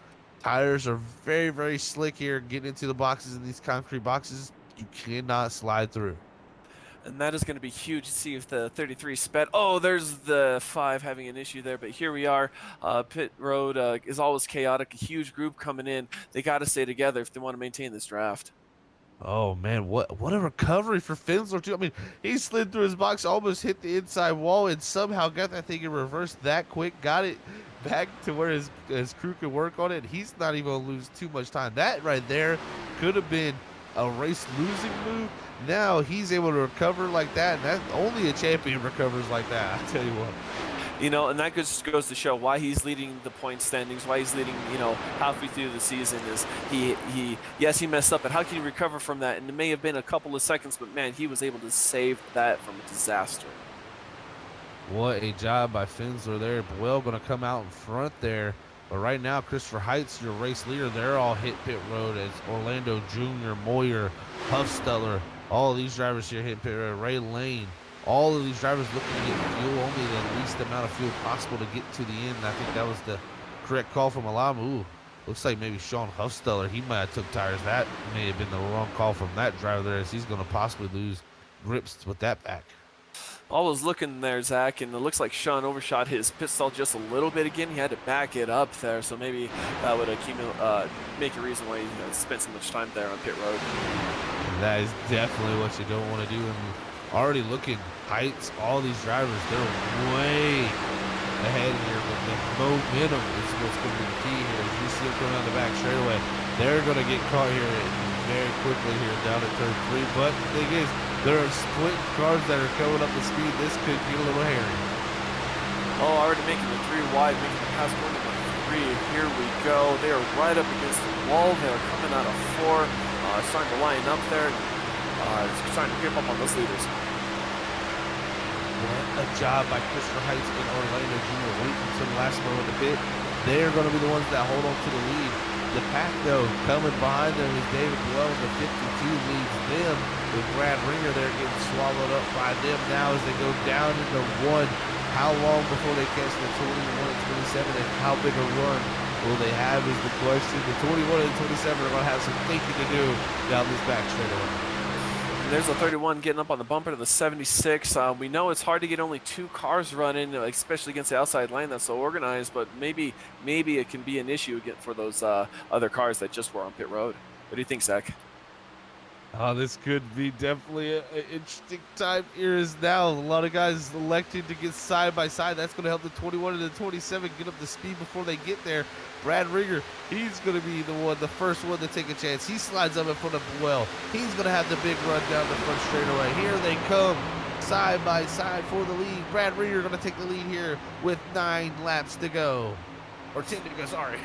Tires are very, very slick here. Getting into the boxes in these concrete boxes, you cannot slide through. And that is going to be huge to see if the 33 sped. Oh, there's the 5 having an issue there. But here we are. Pit road is always chaotic. A huge group coming in. They got to stay together if they want to maintain this draft. Oh, man, what a recovery for Finsler, too. I mean, he slid through his box, almost hit the inside wall, and somehow got that thing in reverse that quick, got it back to where his crew could work on it. He's not even going to lose too much time. That right there could have been a race-losing move. Now he's able to recover like that, and that only a champion recovers like that, I tell you what. You know, and that just goes to show why he's leading the point standings, why he's leading, you know, halfway through the season is yes, he messed up, but how can he recover from that? And it may have been a couple of seconds, but man, he was able to save that from a disaster. What a job by Finsler there. Well going to come out in front there. But right now, Christopher Heights, your race leader, they're all hit pit road as Orlando Jr., Moyer, Huffsteller, all of these drivers here hit pit road, Ray Lane. All of these drivers looking to get fuel, only the least amount of fuel possible to get to the end. I think that was the correct call from Alam. Ooh, looks like maybe Sean Huffsteller, he might have took tires. That may have been the wrong call from that driver there, as he's going to possibly lose grips with that back. I was looking there, Zach, and it looks like Sean overshot his pit stall just a little bit again. He had to back it up there, so maybe that would make a reason why he spent so much time there on pit road. That is definitely what you don't want to do. And already looking, Heights, all these drivers, they're way ahead here, but the momentum is what's going to be the key here. As you see them coming down the back straightaway, they're going to get caught here very quickly here down at turn 3. But the thing is, there are split cars that are coming up the speed. This could get a little hairy. Oh, already making the 3 wide, making the pass going to the 3. Here we go. They are right up against the wall. They are coming out of 4, starting to line up there, starting to creep up on those leaders. What a job by Christopher Heights and Orlando Jr. waiting until the last moment to pit. They're going to be the ones that hold on to the lead. The pack, though, coming behind them is David Blow. The 52 leads them, with Brad Ringer there getting swallowed up by them now as they go down into 1. How long before they catch the 21 and 27, and how big a run will they have is the question. The 21 and 27 are going to have some thinking to do down this back straightaway. There's a 31 getting up on the bumper to the 76. We know it's hard to get only 2 cars running, especially against the outside lane that's so organized, but maybe it can be an issue again for those other cars that just were on pit road. What do you think, Zach? Oh, this could be definitely an interesting time here as now. A lot of guys elected to get side by side. That's going to help the 21 and the 27 get up to speed before they get there. Brad Ringer, he's going to be the first one to take a chance. He slides up in front of Buell. He's going to have the big run down the front straightaway. Here they come, side by side for the lead. Brad Ringer going to take the lead here with 9 laps to go. Or 10 to go, sorry.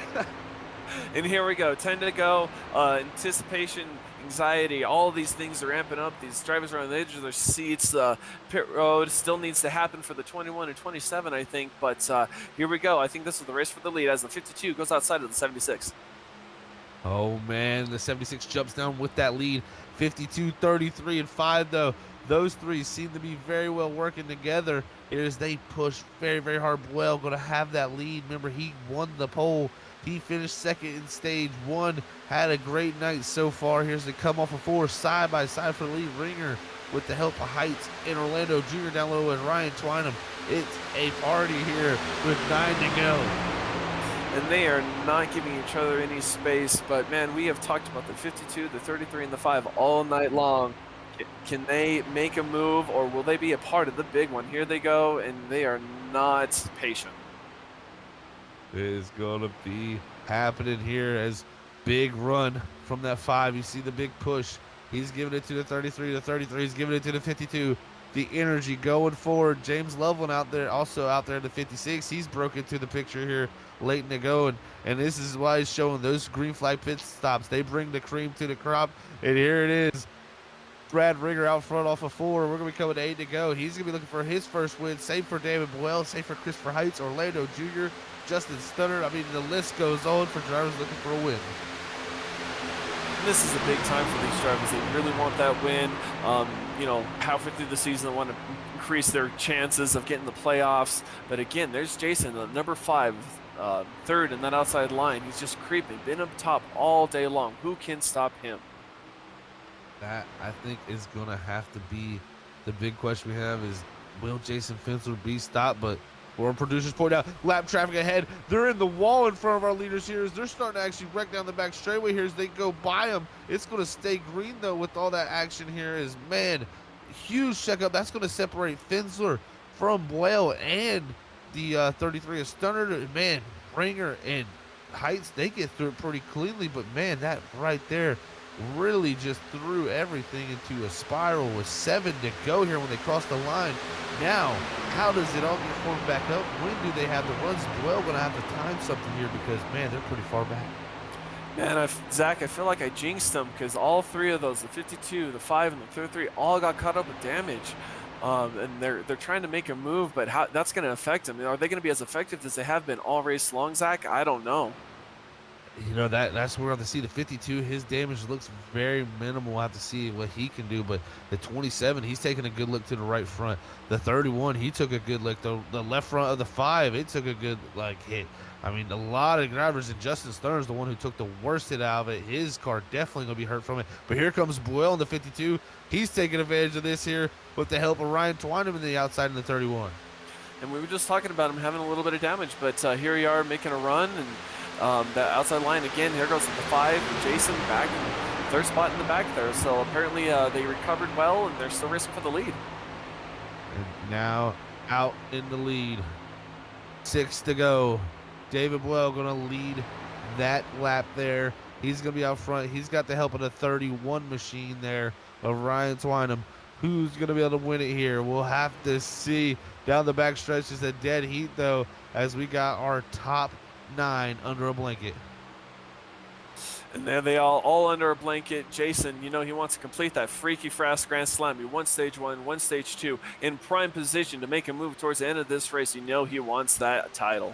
And here we go, 10 to go. Anticipation, anxiety, all of these things are ramping up. These drivers are on the edge of their seats. Pit road still needs to happen for the 21 and 27, I think. But here we go. I think this is the race for the lead as the 52 goes outside of the 76. Oh, man, the 76 jumps down with that lead. 52, 33, and 5, though. Those 3 seem to be very well working together as they push very, very hard. Buell going to have that lead. Remember, he won the pole. He finished second in stage 1. Had a great night so far. Here's the come off of 4 side by side for the lead. Ringer with the help of Heights and Orlando Jr. down low with Ryan Twynham. It's a party here with 9 to go. And they are not giving each other any space. But, man, we have talked about the 52, the 33, and the 5 all night long. Can they make a move, or will they be a part of the big one? Here they go, and they are not patient. It is going to be happening here as big run from that 5. You see the big push. He's giving it to the 33. The 33 is giving it to the 52. The energy going forward. James Loveland out there, also out there in the 56. He's broken into the picture here late in the go. And this is why he's showing those green flag pit stops. They bring the cream to the crop. And here it is. Brad Ringer out front off of 4. We're going to be coming to 8 to go. He's going to be looking for his first win. Same for David Buell. Same for Christopher Heights, Orlando Jr., Justin Stunner. I mean, the list goes on for drivers looking for a win. And this is a big time for these drivers. They really want that win. You know, halfway through the season, they want to increase their chances of getting the playoffs. But again, there's Jason, number 5, third in that outside line. He's just creeping, been up top all day long. Who can stop him? That, I think, is going to have to be the big question we have is, will Jason Finsler be stopped? But our producers point out, lap traffic ahead. They're in the wall in front of our leaders here as they're starting to actually wreck down the back straightaway here as they go by them. It's going to stay green, though, with all that action here is, man, huge checkup. That's going to separate Finsler from Boyle and the 33 of Stunner. Man, Ringer and Heights, they get through it pretty cleanly, but, man, that right there really just threw everything into a spiral with 7 to go here when they cross the line. Now, how does it all get formed back up? When do they have the runs? Well, going to have to time something here because, man, they're pretty far back. Man, Zach, I feel like I jinxed them because all 3 of those, the 52, the 5, and the 33, all got caught up with damage. And they're trying to make a move, but how that's going to affect them. Are they going to be as effective as they have been all race long, Zach? I don't know. You know, that's where we're going to see the 52. His damage looks very minimal. We'll have to see what he can do. But the 27, he's taking a good look to the right front. The 31, he took a good look. The left front of the 5, it took a good, hit. I mean, a lot of drivers, and Justin Sterner's the one who took the worst hit out of it. His car definitely going to be hurt from it. But here comes Boyle in the 52. He's taking advantage of this here with the help of Ryan Twynham in the outside in the 31. And we were just talking about him having a little bit of damage, but here we are making a run, and that outside line again. Here goes the 5. Jason back in third spot in the back there. So apparently they recovered well, and they're still racing for the lead. And now out in the lead. 6 to go. David Boyle going to lead that lap there. He's going to be out front. He's got the help of the 31 machine there of Ryan Twynham. Who's going to be able to win it here? We'll have to see. Down the back stretch is a dead heat, though, as we got our top 9 under a blanket. And there they all under a blanket. Jason, you know, he wants to complete that freaky fast Grand Slam. He won stage 1, won stage 2, in prime position to make a move towards the end of this race. You know he wants that title.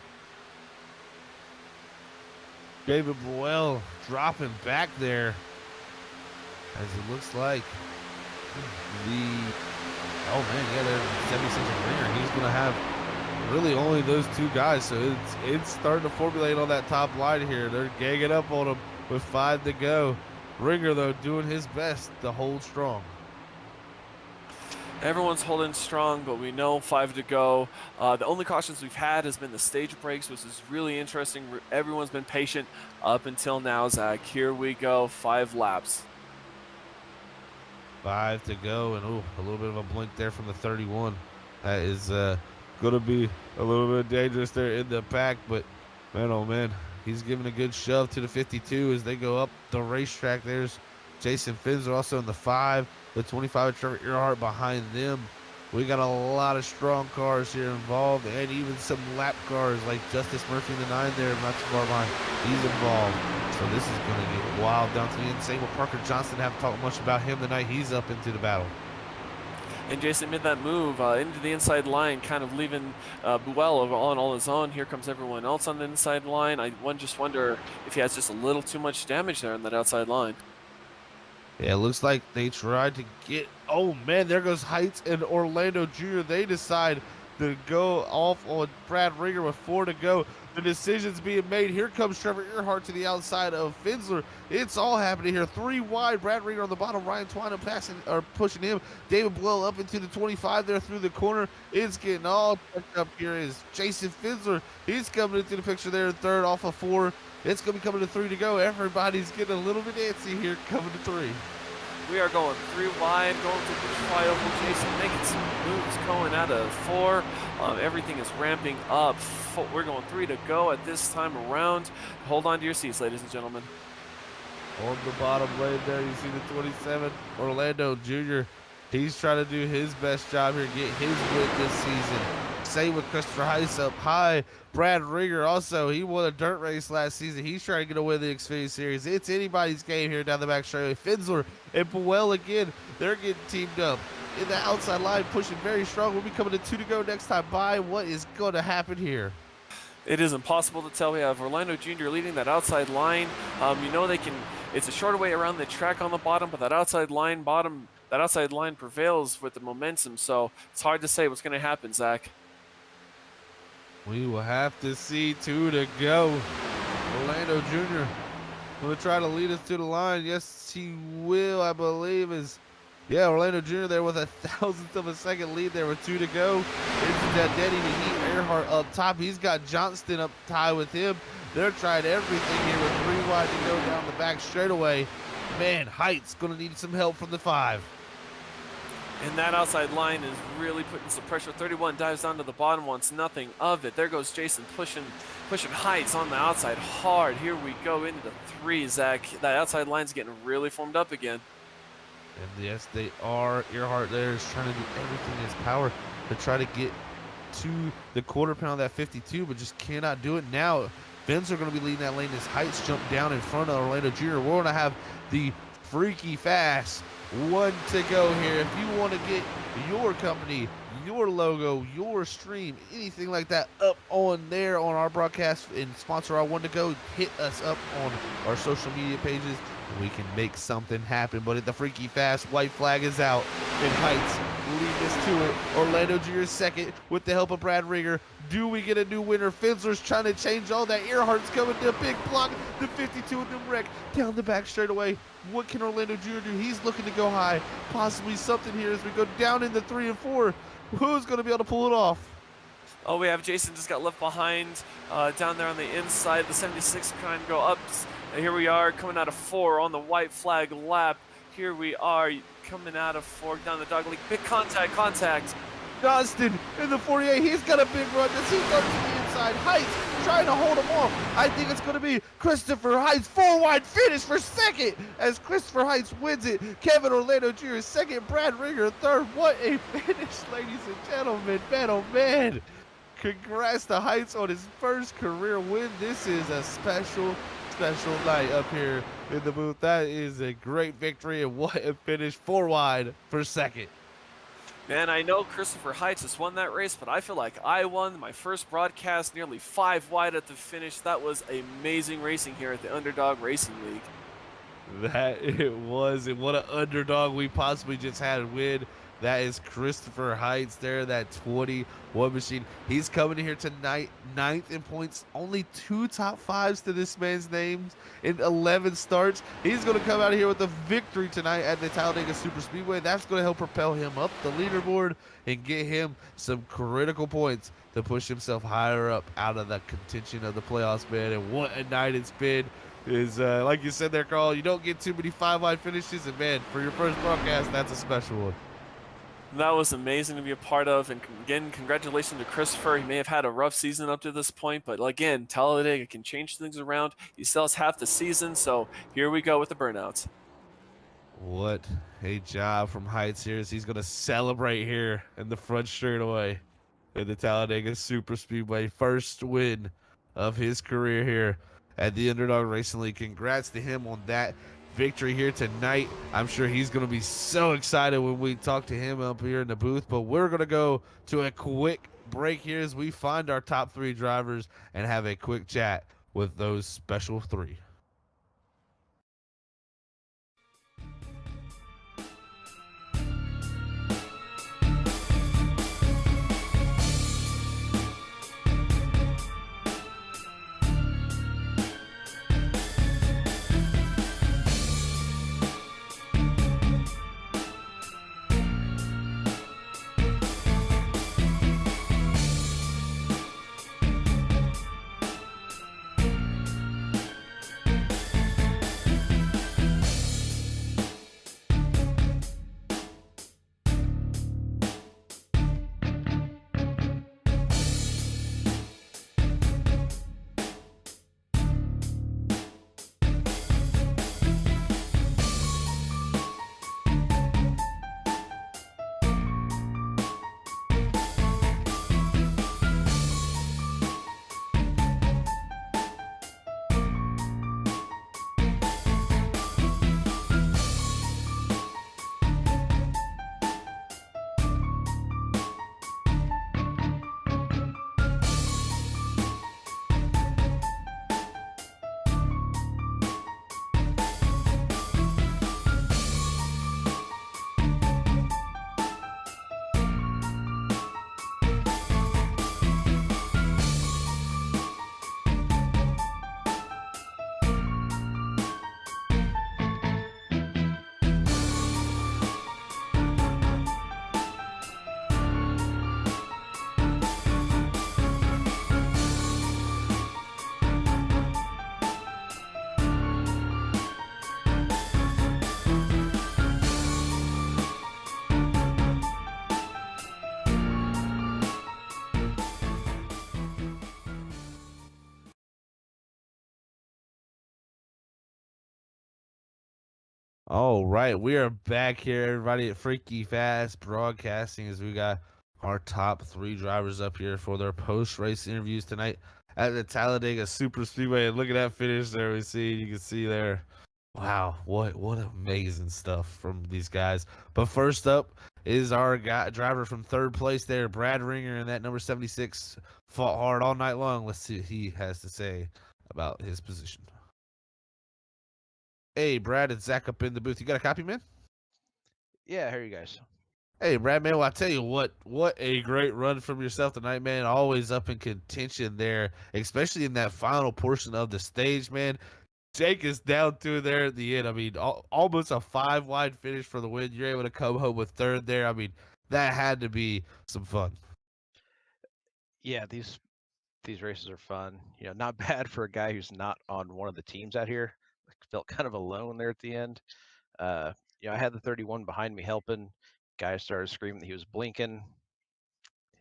David Boyle dropping back there as it looks like there's 76 Ringer. He's going to have really only those 2 guys, so it's starting to formulate on that top line here. They're ganging up on him with 5 to go. Ringer, though, doing his best to hold strong. Everyone's holding strong, but we know 5 to go. The only cautions we've had has been the stage breaks, which is really interesting. Everyone's been patient up until now, Zach. Here we go, 5 laps. 5 to go, and a little bit of a blink there from the 31. That is going to be a little bit dangerous there in the pack, but man, oh man, he's giving a good shove to the 52 as they go up the racetrack. There's Jason Finsler also in the 5, the 25 Trevor Earhart behind them. We got a lot of strong cars here involved, and even some lap cars like Justice Murphy in the 9 there, not too far behind. He's involved. So this is going to get wild down to the end. Same with Parker Johnson. Haven't talked much about him tonight. He's up into the battle. And Jason made that move into the inside line, kind of leaving Buell on his own. Here comes everyone else on the inside line. I just wonder if he has just a little too much damage there on that outside line. Yeah, it looks like they tried to get... Oh, man, there goes Heights and Orlando Jr. They decide to go off on Brad Ringer with 4 to go. The decision's being made. Here comes Trevor Earhart to the outside of Finsler. It's all happening here. 3 wide. Brad Ringer on the bottom. Ryan Twynham pushing him. David Boyle up into the 25 there through the corner. It's getting all checked up here is Jason Finsler. He's coming into the picture there in 3rd off of 4. It's going to be coming to 3 to go. Everybody's getting a little bit antsy here coming to 3. We are going 3 wide, going to the flyover. Jason making some moves going out of 4. Everything is ramping up. We're going 3 to go at this time around. Hold on to your seats, ladies and gentlemen. On the bottom lane there, you see the 27, Orlando Jr. He's trying to do his best job here, get his win this season. Same with Christopher Heiss up high. Brad Ringer also, he won a dirt race last season. He's trying to get away with the Xfinity Series. It's anybody's game here down the back straightaway. Finsler and Buell again, they're getting teamed up. In the outside line, pushing very strong. We'll be coming to 2 to go next time by. What is going to happen here? It is impossible to tell. We have Orlando Jr. leading that outside line. You know they can It's a shorter way around the track on the bottom, but that outside line prevails with the momentum. So it's hard to say what's going to happen, Zach. We will have to see. 2 to go. Orlando Jr. going to try to lead us to the line. Yes, he will, I believe. Yeah, Orlando Jr. there with a thousandth of a second lead there with 2 to go. Into that Denny to Heat Earhart up top. He's got Johnston up tie with him. They're trying everything here with 3 wide to go down the back straightaway. Man, Heights going to need some help from the 5. And that outside line is really putting some pressure. 31 dives down to the bottom, wants nothing of it. There goes Jason pushing Heights on the outside hard. Here we go into the 3, Zach. That outside line's getting really formed up again. And yes, they are. Earhart there is trying to do everything in his power to try to get to the quarter pound of that 52, but just cannot do it now. Benz are going to be leading that lane as Heights jump down in front of Orlando Jr. We're going to have the Freaky Fast 1 to go here. If you want to get your company, your logo, your stream, anything like that up on there on our broadcast and sponsor our 1 to go, hit us up on our social media pages and we can make something happen. But at the Freaky Fast, white flag is out and Heights lead us to it. Orlando Jr. second with the help of Brad Ringer. Do we get a new winner? Finsler's trying to change all that. Earhart's coming to a big block. The 52 with them wreck down the back straight away. What can Orlando Jr. do? He's looking to go high. Possibly something here as we go down into 3 and 4. Who's going to be able to pull it off? Oh, we have Jason just got left behind down there on the inside. The 76 trying to go up. And here we are coming out of 4 on the white flag lap. Here we are coming out of 4 down the dog league. Big contact. Johnston in the 48. He's got a big run. Does he go to the inside? Heights trying to hold him off. I think it's going to be Christopher Heights. 4 wide finish for second as Christopher Heights wins it. Kevin Orlando Jr. second. Brad Ringer third. What a finish, ladies and gentlemen. Man, oh man. Congrats to Heights on his first career win. This is a special night up here in the booth. That is a great victory, and what a finish. 4 wide for second. Man, I know Christopher Heights has won that race, but I feel like I won my first broadcast nearly 5 wide at the finish. That was amazing racing here at the Underdog Racing League. That it was, and what an underdog we possibly just had win. That is Christopher Heights there, that 21 machine. He's coming in here tonight, 9th in points. Only 2 top 5s to this man's names in 11 starts. He's going to come out of here with a victory tonight at the Talladega Super Speedway. That's going to help propel him up the leaderboard and get him some critical points to push himself higher up out of the contention of the playoffs, man. And what a night it's been. Is like you said there, Carl, you don't get too many 5-wide finishes, and man, for your first broadcast, that's a special one. That was amazing to be a part of, and again, congratulations to Christopher. He may have had a rough season up to this point, but again, Talladega can change things around. He still has half the season, so here we go with the burnouts. What a job from Heights here as he's going to celebrate here in the front straightaway in the Talladega Super Speedway. First win of his career here at the Underdog Racing League. Congrats to him on that victory here tonight. I'm sure he's going to be so excited when we talk to him up here in the booth, but we're going to go to a quick break here as we find our top 3 drivers and have a quick chat with those special 3. All right, we are back here, everybody, at Freaky Fast Broadcasting, as we got our top 3 drivers up here for their post-race interviews tonight at the Talladega Super Speedway. And look at that finish there. You can see there. Wow, what amazing stuff from these guys. But first up is our driver from third place there, Brad Ringer, and that number 76 fought hard all night long. Let's see what he has to say about his position. Hey, Brad, it's Zach up in the booth. You got a copy, man? Yeah, here you guys. Hey, Brad, man, well, I tell you what a great run from yourself tonight, man. Always up in contention there, especially in that final portion of the stage, man. Jake is down to there at the end. I mean, almost a 5-wide finish for the win. You're able to come home with third there. I mean, that had to be some fun. Yeah, these races are fun. You know, not bad for a guy who's not on one of the teams out here. I felt kind of alone there at the end. You know, I had the 31 behind me helping. Guy started screaming that he was blinking.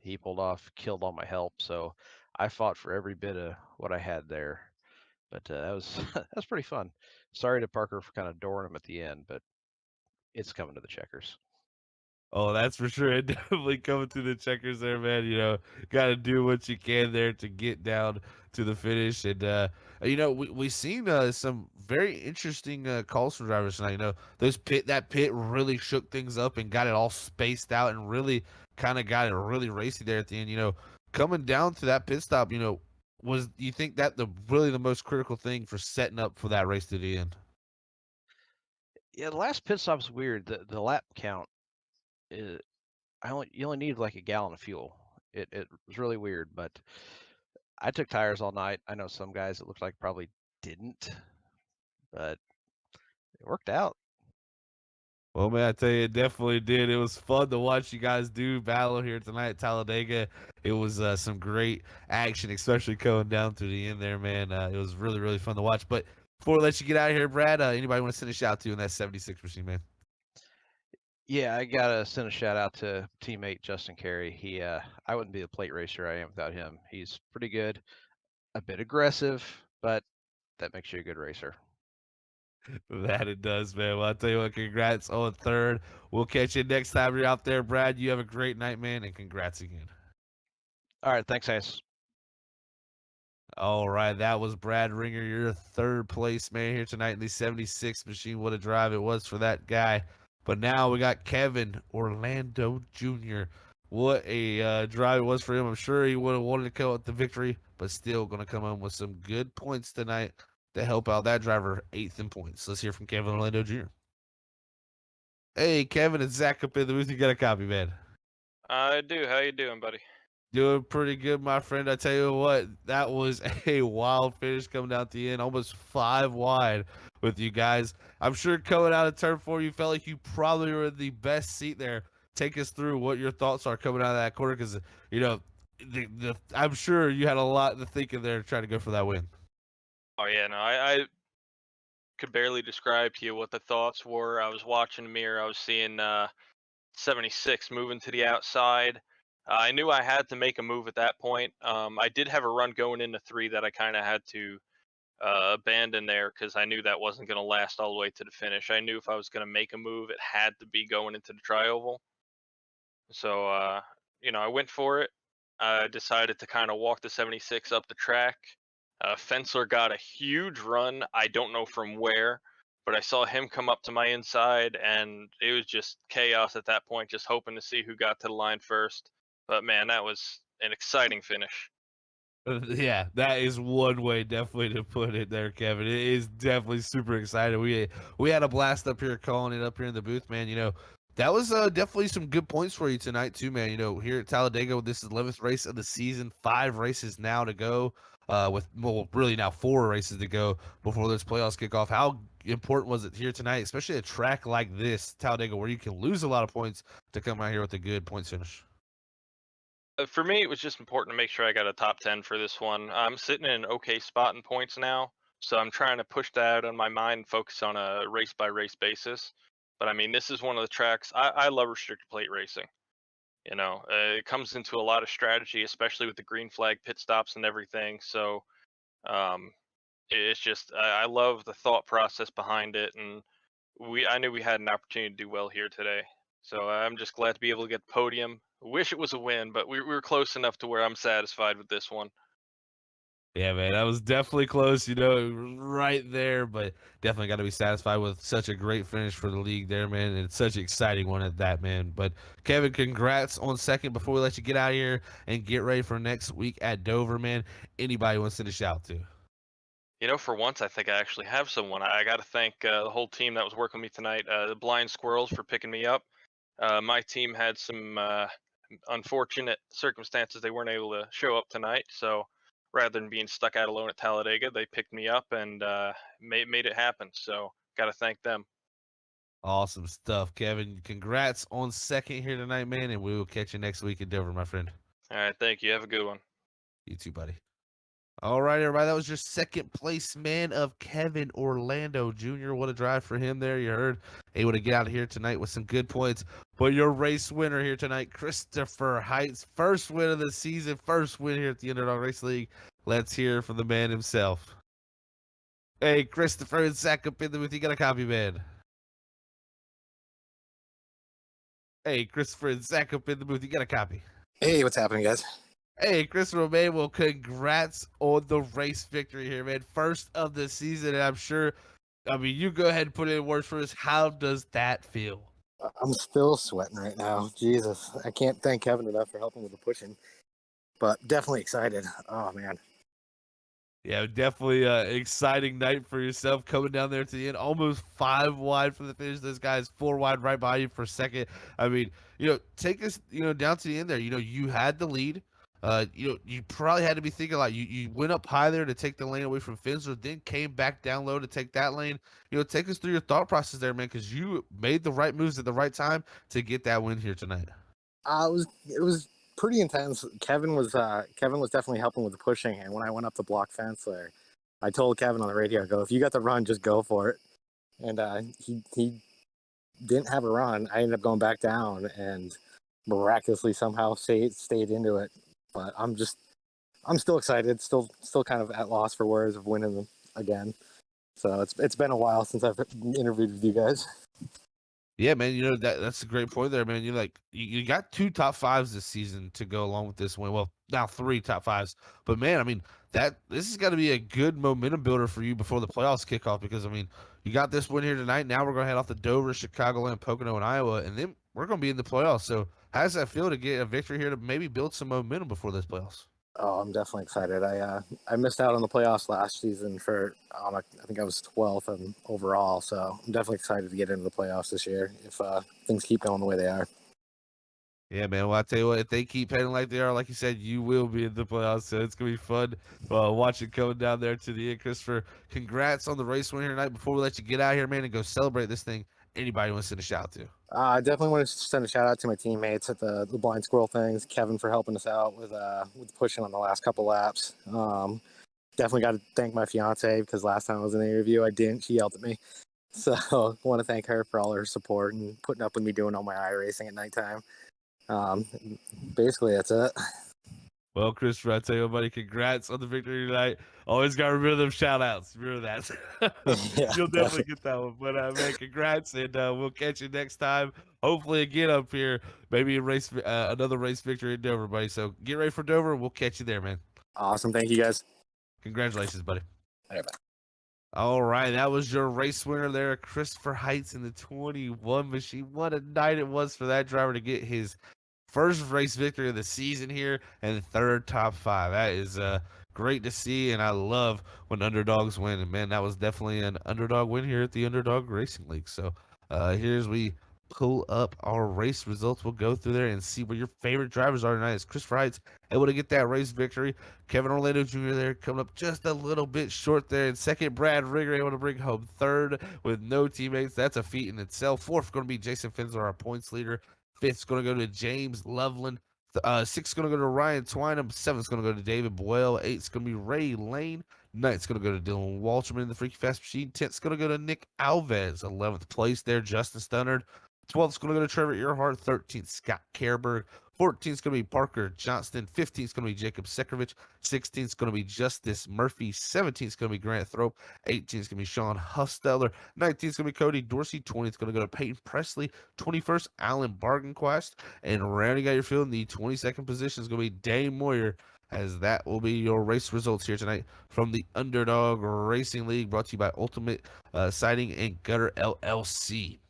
He pulled off, killed all my help. So I fought for every bit of what I had there. But that was that was pretty fun. Sorry to Parker for kind of dooring him at the end, but it's coming to the checkers. Oh, that's for sure. It definitely coming through the checkers there, man. You know, got to do what you can there to get down to the finish. And, you know, we seen some very interesting calls from drivers tonight. You know, that pit really shook things up and got it all spaced out and really kind of got it really racy there at the end. You know, coming down to that pit stop, you know, you think that really the most critical thing for setting up for that race to the end? Yeah, the last pit stop's weird. The lap count is you only need like a gallon of fuel. It was really weird, but I took tires all night. I know some guys it looked like probably didn't, but it worked out. Well, man, I tell you, it definitely did. It was fun to watch you guys do battle here tonight at Talladega. It was some great action, especially going down to the end there, man. It was really, really fun to watch. But before I let you get out of here, Brad, anybody want to send a shout to in that 76 machine, man? Yeah, I gotta send a shout out to teammate Justin Carey. I wouldn't be the plate racer I am without him. He's pretty good, a bit aggressive, but that makes you a good racer. That it does, man. Well, I'll tell you what, congrats on third. We'll catch you next time you're out there, Brad. You have a great night, man, and congrats again. All right, thanks, guys. All right, that was Brad Ringer, your third place man here tonight in the 76 machine. What a drive it was for that guy. But now we got Kevin Orlando Jr. What a drive it was for him. I'm sure he would have wanted to come with the victory, but still going to come home with some good points tonight to help out that driver 8th in points. Let's hear from Kevin Orlando Jr. Hey, Kevin, it's Zach up in the booth. You got a copy, man? I do. How you doing, buddy? Doing pretty good, my friend. I tell you what, that was a wild finish coming down at the end, almost 5 wide with you guys. I'm sure coming out of turn 4, you felt like you probably were in the best seat there. Take us through what your thoughts are coming out of that corner, because you know, I'm sure you had a lot to think in there trying to go for that win. Oh yeah, no, I could barely describe to you what the thoughts were. I was watching the mirror. I was seeing 76 moving to the outside. I knew I had to make a move at that point. I did have a run going into 3 that I kind of had to abandon there because I knew that wasn't going to last all the way to the finish. I knew if I was going to make a move, it had to be going into the tri-oval. So, you know, I went for it. I decided to kind of walk the 76 up the track. Fensler got a huge run. I don't know from where, but I saw him come up to my inside, and it was just chaos at that point, just hoping to see who got to the line first. But man, that was an exciting finish. Yeah, that is one way definitely to put it there, Kevin. It is definitely super exciting. We had a blast up here calling it up here in the booth, man. You know, that was definitely some good points for you tonight too, man. You know, here at Talladega, this is 11th race of the season, 5 races now to go. With really now 4 races to go before those playoffs kick off. How important was it here tonight, especially a track like this, Talladega, where you can lose a lot of points to come out here with a good points finish? For me, it was just important to make sure I got a top 10 for this one. I'm sitting in an okay spot in points now, so I'm trying to push that out on my mind and focus on a race by race basis. But I mean, this is one of the tracks I love restricted plate racing. You know, it comes into a lot of strategy, especially with the green flag pit stops and everything. So um, it's just I love the thought process behind it, and I knew we had an opportunity to do well here today. So I'm just glad to be able to get the podium. Wish it was a win, but we were close enough to where I'm satisfied with this one. Yeah, man, that was definitely close, you know, right there, but definitely got to be satisfied with such a great finish for the league there, man, and such an exciting one at that, man. But Kevin, congrats on second. Before we let you get out of here and get ready for next week at Dover, man, anybody wants to shout to? For once, I think I actually have someone. I got to thank the whole team that was working with me tonight. The Blind Squirrels for picking me up. My team had some unfortunate circumstances; they weren't able to show up tonight. So rather than being stuck out alone at Talladega, they picked me up and made it happen. So got to thank them. Awesome stuff, Kevin. Congrats on second here tonight, man, and we will catch you next week at Dover, my friend. All right, thank you. Have a good one. You too, buddy. All right, everybody. That was your second place man of Kevin Orlando Jr. What a drive for him there. You heard able to get out of here tonight with some good points. But your race winner here tonight, Christopher Heights. First win of the season. First win here at the Underdog Race League. Let's hear from the man himself. Hey, Christopher and Zach up in the booth. You got a copy, man. Hey, Christopher and Zach up in the booth. You got a copy. Hey, what's happening, guys? Hey, Christopher, man, well, congrats on the race victory here, man. First of the season, and I'm sure, you go ahead and put in words for us. How does that feel? I'm still sweating right now. Jesus, I can't thank Kevin enough for helping with the pushing, but definitely excited. Oh, man. Yeah, definitely exciting night for yourself coming down there to the end. Almost 5 wide for the finish. This guy's 4 wide right behind you for second. Take us, down to the end there. You had the lead. You probably had to be thinking like you went up high there to take the lane away from Finsler, then came back down low to take that lane. Take us through your thought process there, man, because you made the right moves at the right time to get that win here tonight. It was pretty intense. Kevin was definitely helping with the pushing, and when I went up the block fence there, I told Kevin on the radio, I go, if you got the run, just go for it. And he didn't have a run. I ended up going back down and miraculously somehow stayed into it. But I'm still excited, still kind of at loss for words of winning them again. So it's been a while since I've interviewed with you guys. Yeah, man, that's a great point there, man. You got 2 top 5s this season to go along with this win. Well, now 3 top 5s. But man, this has got to be a good momentum builder for you before the playoffs kick off because you got this win here tonight. Now we're gonna head off to Dover, Chicagoland, Pocono, and Iowa, and then we're gonna be in the playoffs. So how does that feel to get a victory here to maybe build some momentum before those playoffs? Oh, I'm definitely excited. I missed out on the playoffs last season I think I was 12th overall, so I'm definitely excited to get into the playoffs this year if things keep going the way they are. Yeah, man. Well, I tell you what, if they keep heading like they are, like you said, you will be in the playoffs. So it's gonna be fun watching coming down there to the end. Christopher, congrats on the race win here tonight. Before we let you get out here, man, and go celebrate this thing, anybody wants to send a shout out to? I definitely want to send a shout out to my teammates at the Blind Squirrel things. Kevin for helping us out with pushing on the last couple laps. Definitely got to thank my fiance because last time I was in the interview, I didn't. She yelled at me. So I want to thank her for all her support and putting up with me doing all my iRacing at nighttime. Basically, that's it. Well, Christopher, I tell you what, buddy, congrats on the victory tonight. Always got to remember them shout-outs. Remember that. Yeah, You'll definitely get that one. But, man, congrats, and we'll catch you next time. Hopefully again up here, maybe another race victory in Dover, buddy. So get ready for Dover, and we'll catch you there, man. Awesome. Thank you, guys. Congratulations, buddy. All right, bye. All right, that was your race winner there, Christopher Heights in the 21 machine. What a night it was for that driver to get his first race victory of the season here and 3rd top 5. That is great to see, and I love when underdogs win. And man, that was definitely an underdog win here at the Underdog Racing League. So here's we pull up our race results. We'll go through there and see what your favorite drivers are tonight. As Christopher Heights able to get that race victory. Kevin Orlando Jr. there coming up just a little bit short there. And second, Brad Rigger able to bring home 3rd with no teammates. That's a feat in itself. 4th going to be Jason Finsler, our points leader. 5th's going to go to James Loveland. 6th's going to go to Ryan Twynham. 7th's going to go to David Boyle. 8th's going to be Ray Lane. 9th's going to go to Dylan Walterman in the Freaky Fast Machine. 10th's going to go to Nick Alves. 11th place there, Justin Stunnard. 12th's going to go to Trevor Earhart. 13th, Scott Kerberg. 14 is going to be Parker Johnston. 15 is going to be Jacob Sekovich. 16 is going to be Justice Murphy. 17 is going to be Grant Thrope. 18 is going to be Sean Husteller. 19 is going to be Cody Dorsey. 20 is going to go to Peyton Presley. 21st, Alan Bargenquist. And rounding out your field in the 22nd position is going to be Dane Moyer, as that will be your race results here tonight from the Underdog Racing League, brought to you by Ultimate Siding and Gutter LLC.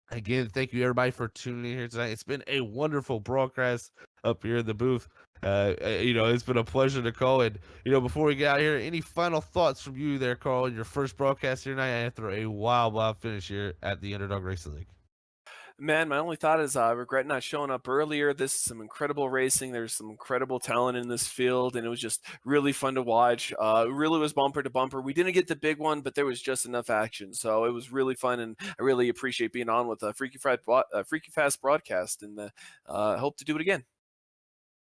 Again, thank you everybody for tuning in here tonight. It's been a wonderful broadcast up here in the booth. It's been a pleasure to call. And, before we get out here, any final thoughts from you there, Carl, in your first broadcast here tonight after a wild finish here at the Underdog Racing League? Man, my only thought is I regret not showing up earlier. This is some incredible racing. There's some incredible talent in this field, and it was just really fun to watch. It really was bumper to bumper. We didn't get the big one, but there was just enough action. So it was really fun, and I really appreciate being on with a Freaky Fast broadcast, and hope to do it again.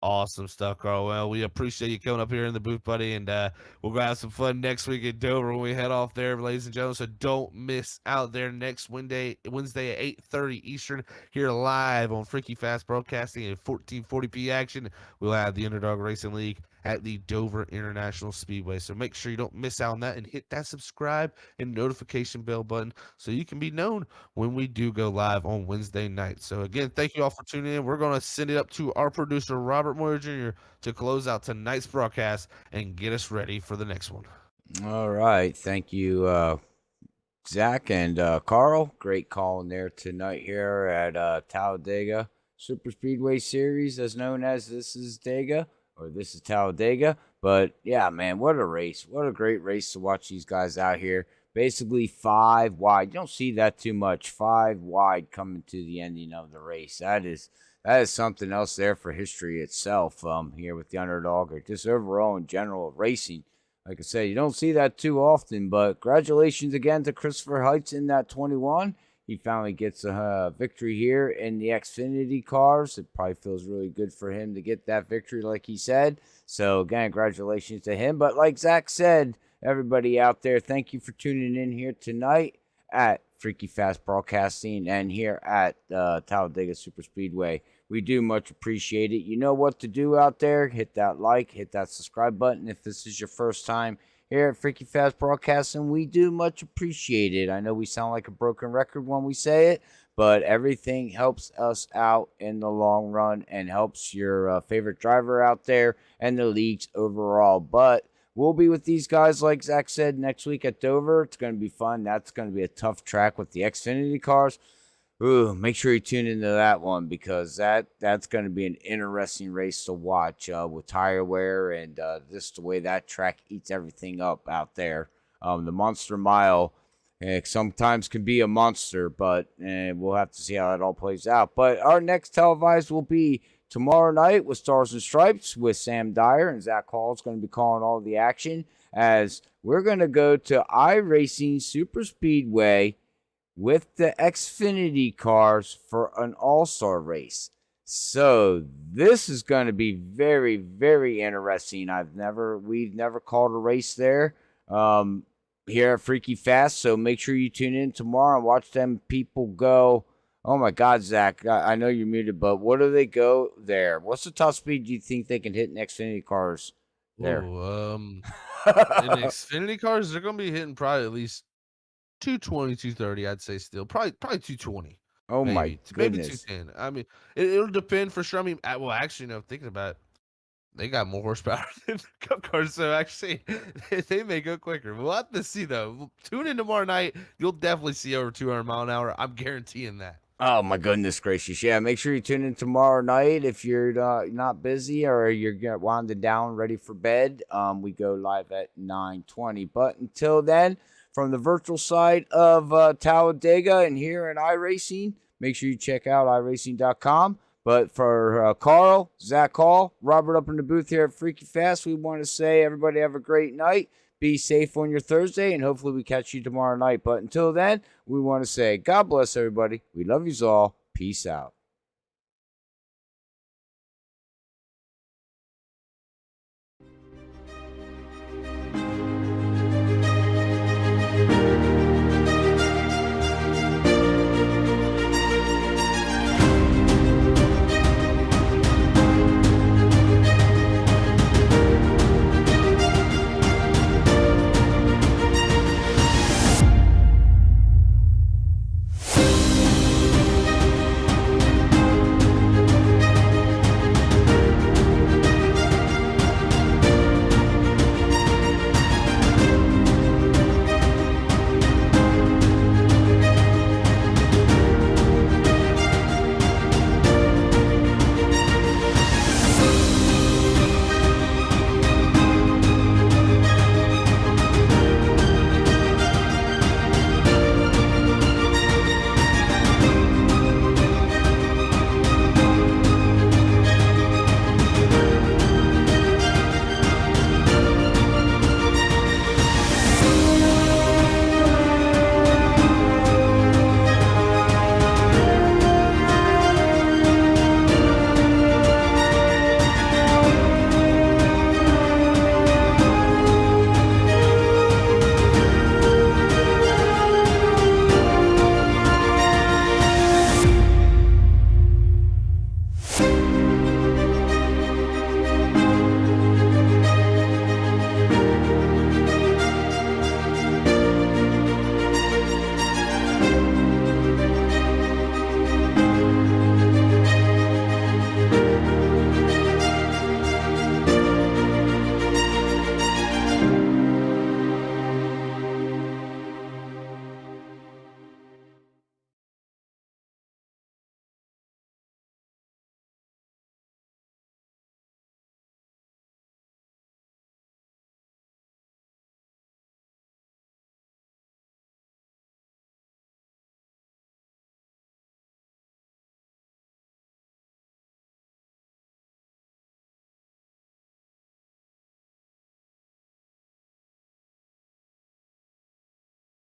Awesome stuff, Carl. Well, we appreciate you coming up here in the booth, buddy, and we're going to have some fun next week in Dover when we head off there, ladies and gentlemen, so don't miss out there next Wednesday at 8:30 Eastern here live on Freaky Fast Broadcasting at 1440p action. We'll have the Underdog Racing League at the Dover International Speedway, so make sure you don't miss out on that and hit that subscribe and notification bell button so you can be known when we do go live on Wednesday night. So again, thank you all for tuning in. We're going to send it up to our producer, Robert Moyer Jr., to close out tonight's broadcast and get us ready for the next one. All right. Thank you, Zach and Carl. Great call in there tonight here at Talladega Super Speedway Series, as known as This is Dega, or This is Talladega. But yeah, man, what a race. What a great race to watch these guys out here. Basically 5 wide. You don't see that too much. 5 wide coming to the ending of the race. That is something else there for history itself here with the Underdog, or just overall in general racing. Like I said, you don't see that too often, but congratulations again to Christopher Heights in that 21. He finally gets a victory here in the Xfinity cars. It probably feels really good for him to get that victory, like he said. So, again, congratulations to him. But like Zach said, everybody out there, thank you for tuning in here tonight at Freaky Fast Broadcasting and here at Talladega Super Speedway. We do much appreciate it. You know what to do out there. Hit that like, hit that subscribe button if this is your first time here at Freaky Fast Broadcasting. We do much appreciate it. I know we sound like a broken record when we say it, but everything helps us out in the long run and helps your favorite driver out there and the leagues overall. But we'll be with these guys, like Zach said, next week at Dover. It's going to be fun. That's going to be a tough track with the Xfinity cars. Ooh, make sure you tune into that one, because that's going to be an interesting race to watch with tire wear and just the way that track eats everything up out there. The Monster Mile sometimes can be a monster, but we'll have to see how it all plays out. But our next televised will be tomorrow night with Stars and Stripes with Sam Dyer, and Zach Hall is going to be calling all the action, as we're going to go to iRacing Super Speedway with the Xfinity cars for an all-star race. So this is going to be very, very interesting. We've never called a race there here at Freaky Fast, so make sure you tune in tomorrow and watch them people go. Oh my God, Zach, I know you're muted, but what do they go there? What's the top speed do you think they can hit in Xfinity cars there? In the Xfinity cars, they're going to be hitting probably at least 220, 230, I'd say still. Probably 220. Oh, maybe. my Maybe goodness. 210. I mean, it'll depend for sure. I mean, well, actually, thinking about it, they got more horsepower than the Cup cars, so actually, they may go quicker. We'll have to see, though. Tune in tomorrow night. You'll definitely see over 200 mile an hour. I'm guaranteeing that. Oh, my goodness gracious. Yeah, make sure you tune in tomorrow night if you're not busy or you're winding down, ready for bed. We go live at 9:20. But until then, from the virtual side of Talladega and here in iRacing, make sure you check out iRacing.com. But for Carl, Zach Hall, Robert up in the booth here at Freaky Fast, we want to say everybody have a great night. Be safe on your Thursday, and hopefully we catch you tomorrow night. But until then, we want to say God bless everybody. We love you all. Peace out.